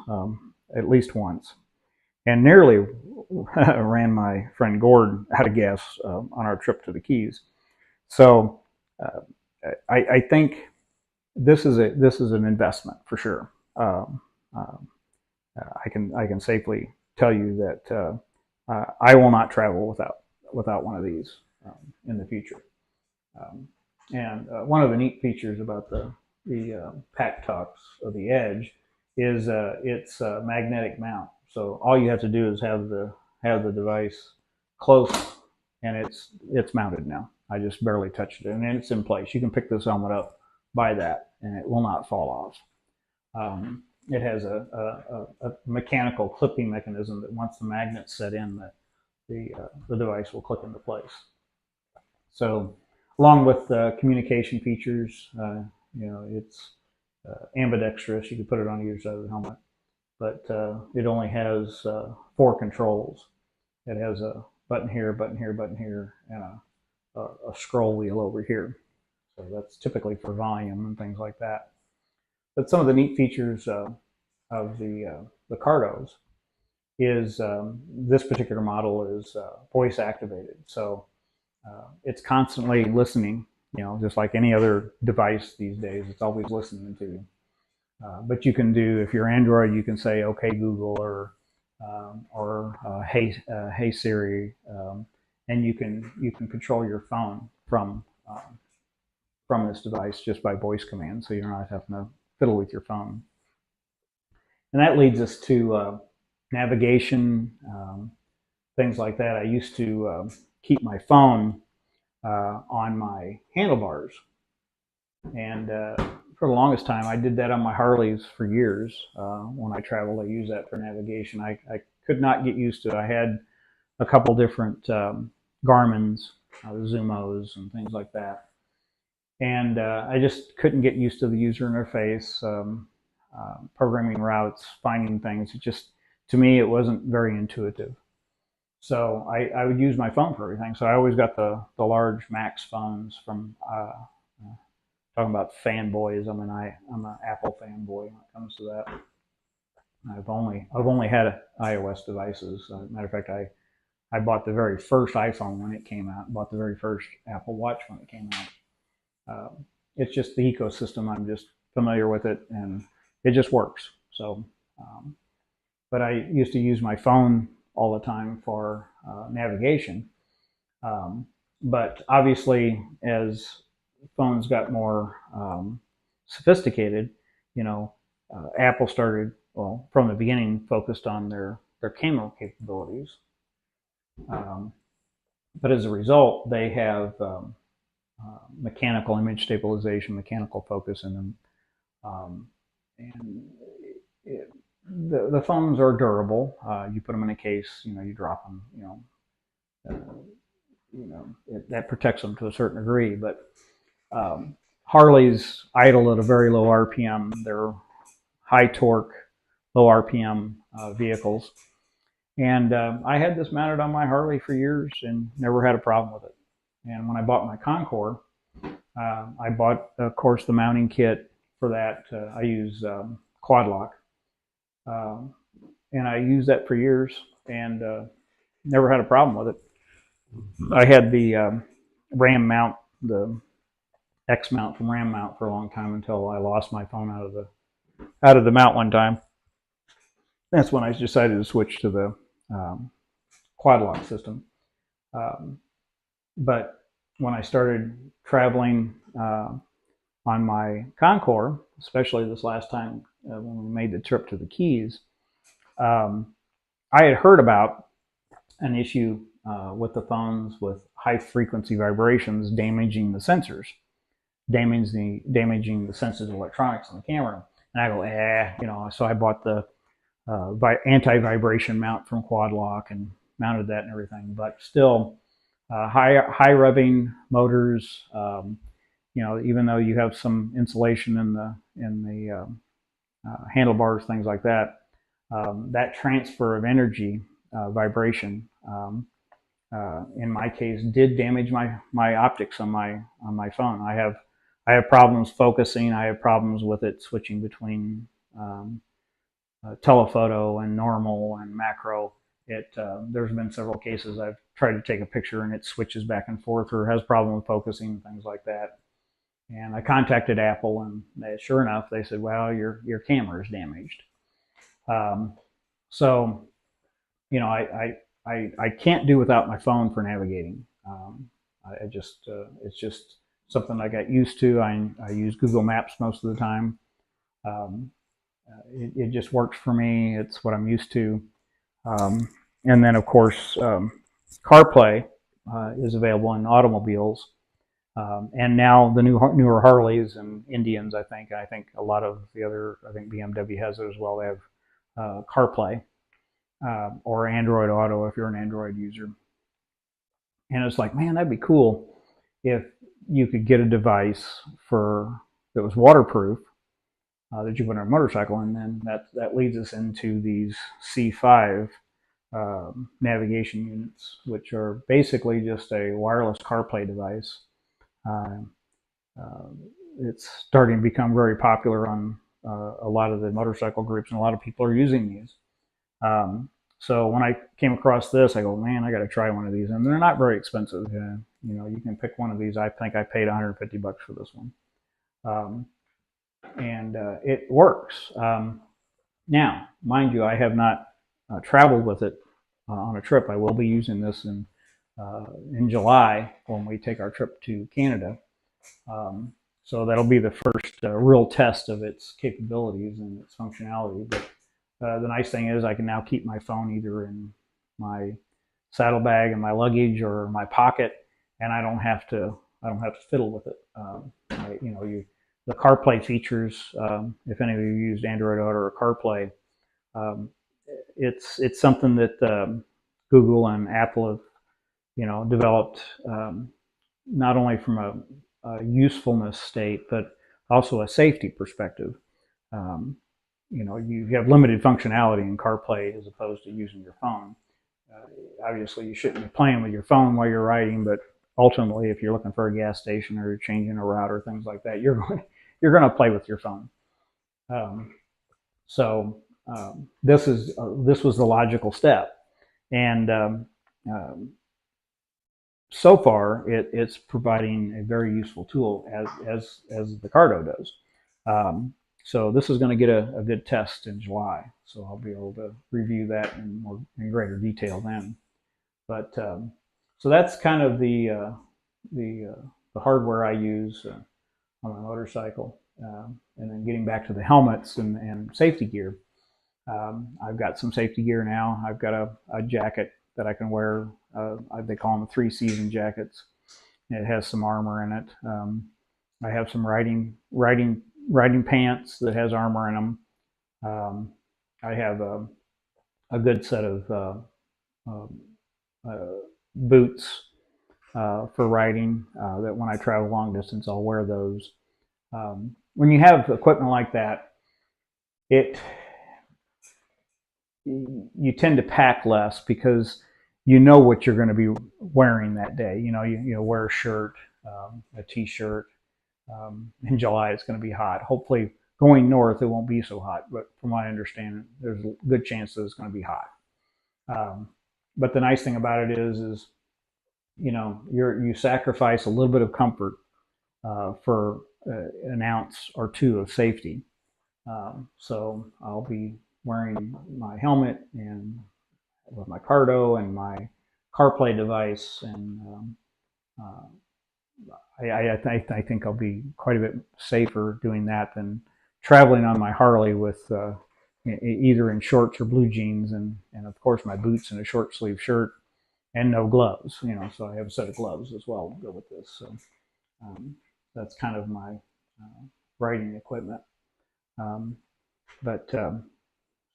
at least once, and nearly ran my friend Gord out of gas on our trip to the Keys. So I think this is an investment for sure. I can safely tell you that I will not travel without one of these in the future. And one of the neat features about the PackTalks or the Edge is its magnetic mount. So all you have to do is have the device close, and it's mounted now. I just barely touched it, and it's in place. You can pick this helmet up by that, and it will not fall off. It has a mechanical clipping mechanism that once the magnet's set in, the device will click into place. So, along with communication features, it's ambidextrous. You can put it on either side of the helmet, but it only has 4 controls. It has a button here, button here, button here, and a scroll wheel over here. So that's typically for volume and things like that. But some of the neat features of the Cardos is this particular model is voice activated. So it's constantly listening, just like any other device these days. It's always listening to you. But you can do, if you're Android, you can say, "Okay, Google," or "Hey Siri," and you can control your phone from this device just by voice command, so you're not having to fiddle with your phone. And that leads us to navigation, things like that. I used to keep my phone on my handlebars, and for the longest time, I did that on my Harleys for years. When I traveled, I used that for navigation. I could not get used to it. I had a couple different Garmin's, Zumos, and things like that, and I just couldn't get used to the user interface, programming routes, finding things. It just, to me, it wasn't very intuitive. So I would use my phone for everything. So I always got the large Max phones from talking about fanboys. I'm an Apple fanboy when it comes to that. I've only had iOS devices. Matter of fact, I bought the very first iPhone when it came out. Bought the very first Apple Watch when it came out. It's just the ecosystem. I'm just familiar with it, and it just works. So, but I used to use my phone all the time for navigation. But obviously, as phones got more sophisticated, Apple started, well, from the beginning, focused on their camera capabilities. But as a result, they have mechanical image stabilization, mechanical focus in them. And the phones are durable. You put them in a case, you drop them, that protects them to a certain degree. But Harleys idle at a very low RPM. They're high torque, low RPM vehicles. And I had this mounted on my Harley for years and never had a problem with it. And when I bought my Concord, I bought, of course, the mounting kit for that. I use quad lock. And I used that for years and never had a problem with it. I had the Ram mount, the X mount from Ram mount for a long time until I lost my phone out of the mount one time. That's when I decided to switch to the quad lock system. But when I started traveling on my Concord, especially this last time when we made the trip to the Keys, I had heard about an issue with the phones with high frequency vibrations damaging the sensors, damaging the sensitive electronics in the camera. And I go, so I bought the anti-vibration mount from Quad Lock and mounted that and everything. But still, high revving motors, even though you have some insulation in the handlebars, things like that, that transfer of energy, vibration, in my case, did damage my optics on my phone. I have problems focusing. I have problems with it switching between telephoto and normal and macro. There's been several cases I've tried to take a picture and it switches back and forth or has problem with focusing, things like that. And I contacted Apple, and sure enough, they said, "Well, your camera is damaged." So, I can't do without my phone for navigating. It's just something I got used to. I use Google Maps most of the time. It just works for me. It's what I'm used to. And then, of course, CarPlay is available in automobiles. And now the newer Harleys and Indians, I think a lot of the other, I think BMW has it as well. They have CarPlay or Android Auto if you're an Android user. And it's like, man, that'd be cool if you could get a device that was waterproof that you put on a motorcycle, and then that leads us into these C5 navigation units, which are basically just a wireless CarPlay device. It's starting to become very popular on a lot of the motorcycle groups, and a lot of people are using these. So when I came across this, I go, man, I got to try one of these, and they're not very expensive. You can pick one of these. I think I paid $150 for this one, and it works. Now, mind you, I have not traveled with it on a trip. I will be using this in in July when we take our trip to Canada. So that'll be the first real test of its capabilities and its functionality. But the nice thing is I can now keep my phone either in my saddlebag and my luggage or my pocket, and I don't have to fiddle with it. The CarPlay features. If any of you used Android Auto or CarPlay, um, it's something that Google and Apple have developed, not only from a usefulness state but also a safety perspective. Um, you have limited functionality in CarPlay as opposed to using your phone. Obviously, you shouldn't be playing with your phone while you're riding, but ultimately, if you're looking for a gas station or you're changing a route or things like that, you're going to play with your phone. So this was the logical step, and so far it's providing a very useful tool as the Cardo does. So this is going to get a good test in July, so I'll be able to review that in greater detail then. But so that's kind of the hardware I use on my motorcycle, and then getting back to the helmets and safety gear. I've got some safety gear now. I've got a jacket that I can wear. They call them 3-season jackets. It has some armor in it. I have some riding pants that has armor in them. I have a good set of boots for riding, that when I travel long distance, I'll wear those. When you have equipment like that, you tend to pack less because you know what you're going to be wearing that day. You wear a shirt, a t-shirt. In July, it's going to be hot. Hopefully, going north, it won't be so hot. But from what I understand, there's a good chance that it's going to be hot. But the nice thing about it is you sacrifice a little bit of comfort for an ounce or two of safety. So I'll be wearing my helmet and with my Cardo and my CarPlay device, and I think I'll be quite a bit safer doing that than traveling on my Harley with either in shorts or blue jeans, and of course my boots and a short sleeve shirt and no gloves. So I have a set of gloves as well to go with this. So that's kind of my riding equipment.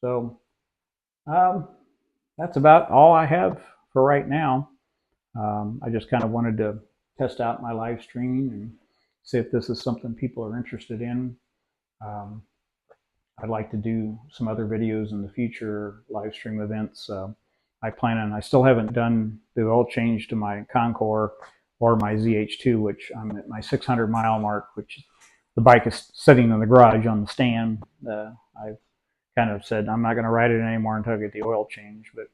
So that's about all I have for right now. I just kind of wanted to test out my live streaming and see if this is something people are interested in. I'd like to do some other videos in the future, live stream events. I still haven't done the oil change to my Concours or my ZH2, which I'm at my 600 mile mark, which the bike is sitting in the garage on the stand. I've kind of said I'm not going to ride it anymore until I get the oil change, but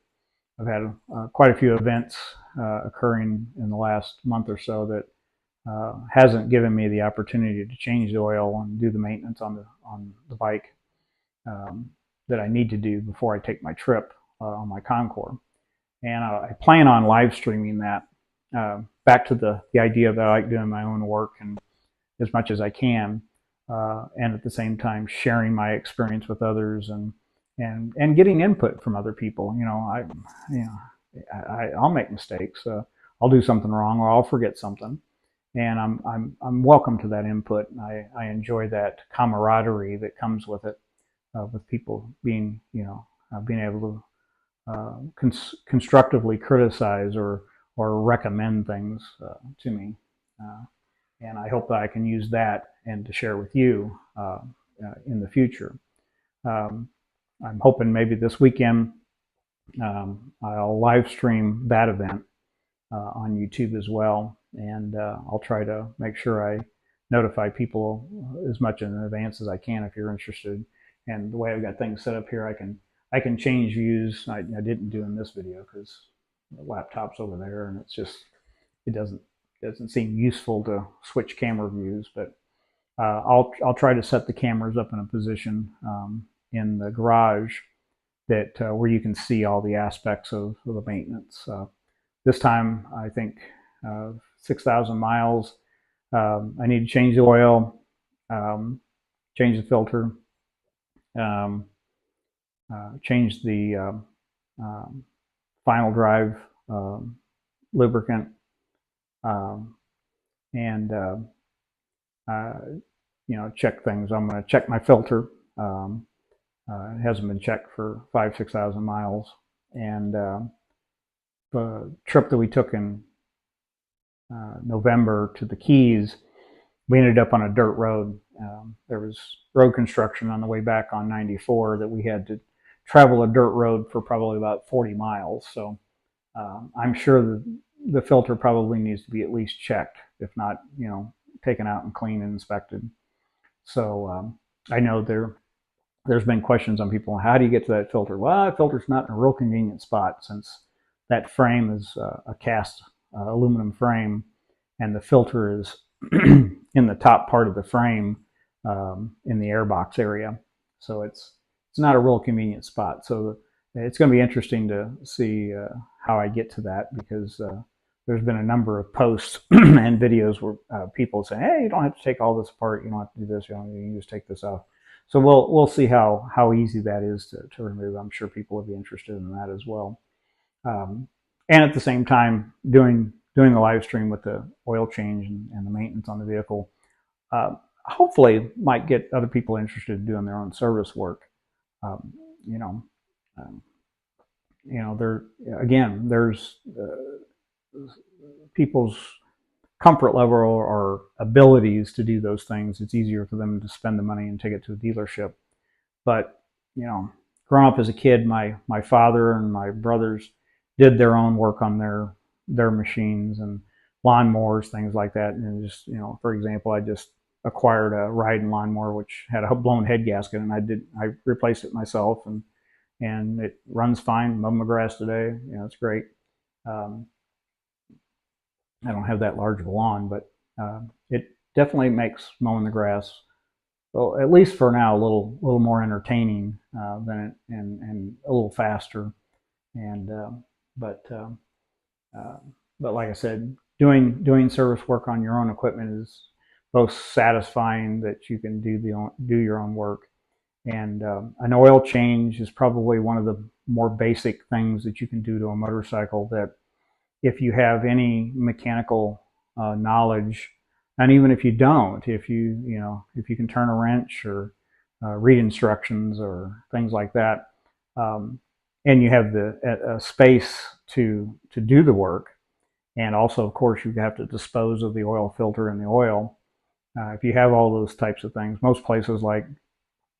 I've had quite a few events occurring in the last month or so that hasn't given me the opportunity to change the oil and do the maintenance on the bike that I need to do before I take my trip on my Concours. And I plan on live streaming that, back to the idea that I like doing my own work and as much as I can, and at the same time sharing my experience with others and getting input from other people. I'll make mistakes. I'll do something wrong, or I'll forget something, and I'm welcome to that input. I enjoy that camaraderie that comes with it, with people being able to constructively criticize or recommend things to me, and I hope that I can use that and to share with you in the future. I'm hoping maybe this weekend I'll live stream that event on YouTube as well, and I'll try to make sure I notify people as much in advance as I can if you're interested. And the way I've got things set up here, I can change views. I didn't do in this video because the laptop's over there, and it doesn't seem useful to switch camera views. But I'll try to set the cameras up in a position in the garage that where you can see all the aspects of the maintenance. this time, I think 6,000 miles. I need to change the oil, change the filter, um, change the final drive lubricant, um, and check things. I'm going to check my filter. It hasn't been checked for 5,000-6,000 miles. And the trip that we took in November to the Keys, we ended up on a dirt road. There was road construction on the way back on 94 that we had to travel a dirt road for probably about 40 miles. So I'm sure the filter probably needs to be at least checked, if not, taken out and cleaned and inspected. So I know there's been questions on people, how do you get to that filter? Well, that filter's not in a real convenient spot, since that frame is a cast aluminum frame, and the filter is in the top part of the frame, in the airbox area. So it's not a real convenient spot. So it's going to be interesting to see how I get to that, because there's been a number of posts and videos where people say, hey, you don't have to take all this apart, you don't have to do this, you can just take this off. So we'll see how easy that is to remove. I'm sure people would be interested in that as well. And at the same time, doing the live stream with the oil change and the maintenance on the vehicle, hopefully might get other people interested in doing their own service work. There's people's comfort level or abilities to do those things. It's easier for them to spend the money and take it to a dealership. But growing up as a kid, my father and my brothers did their own work on their machines and lawnmowers, things like that. And just, for example, I just acquired a riding lawnmower which had a blown head gasket, and I replaced it myself, and it runs fine. Mowed my grass today. It's great. I don't have that large of a lawn, but it definitely makes mowing the grass, well, at least for now, a little more entertaining than and a little faster. And but like I said, doing service work on your own equipment is both satisfying that you can do your own work, and an oil change is probably one of the more basic things that you can do to a motorcycle, that if you have any mechanical knowledge, and even if you don't, if you can turn a wrench or read instructions or things like that, and you have the space to do the work, and also, of course, you have to dispose of the oil filter and the oil. If you have all those types of things, most places like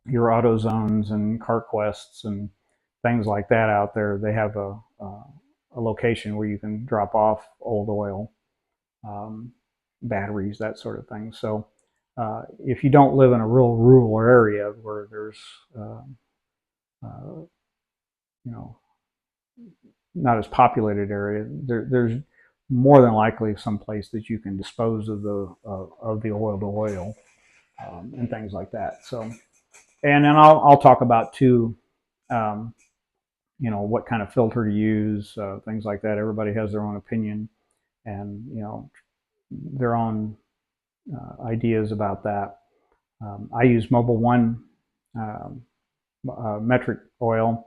your AutoZones and CarQuests and things like that out there, they have a location where you can drop off old oil, batteries, that sort of thing. So if you don't live in a real rural area where there's not as populated area, there's more than likely some place that you can dispose of the oil to oil, and things like that. So, and then I'll talk about too, what kind of filter to use, things like that. Everybody has their own opinion and their own ideas about that. I use Mobil 1 metric oil,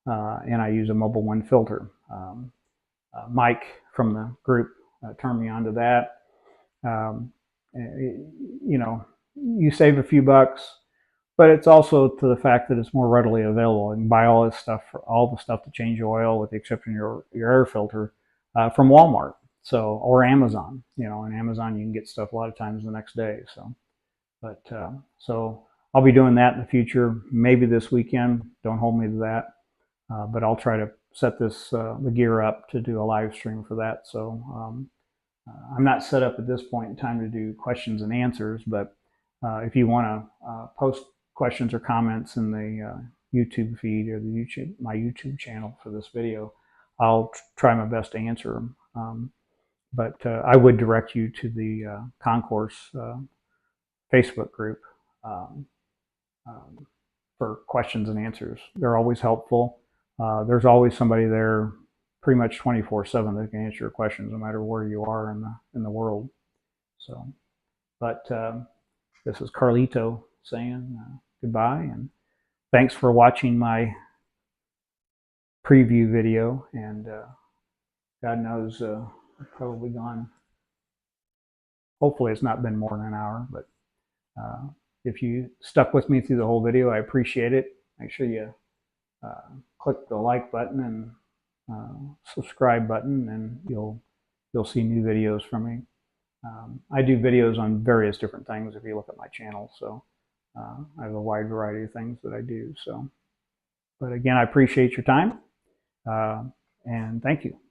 and I use a Mobil 1 filter. Mike from the group turned me on to that. You save a few bucks, but it's also to the fact that it's more readily available. You can buy all this stuff, all the stuff to change your oil, with the exception of your air filter, from Walmart, or Amazon. On Amazon you can get stuff a lot of times the next day. So I'll be doing that in the future, maybe this weekend. Don't hold me to that, but I'll try to set the gear up to do a live stream for that. So I'm not set up at this point in time to do questions and answers, but if you want to post questions or comments in the YouTube feed or my YouTube channel for this video, I'll try my best to answer them. But I would direct you to the Concourse Facebook group for questions and answers. They're always helpful. There's always somebody there pretty much 24/7 that can answer your questions no matter where you are in the world. So, but this is Carlito saying goodbye, and thanks for watching my preview video. And God knows, I've probably gone. Hopefully, it's not been more than an hour, but if you stuck with me through the whole video, I appreciate it. Make sure you click the like button and subscribe button, and you'll see new videos from me. I do videos on various different things if you look at my channel, so I have a wide variety of things that I do. So, but again, I appreciate your time, and thank you.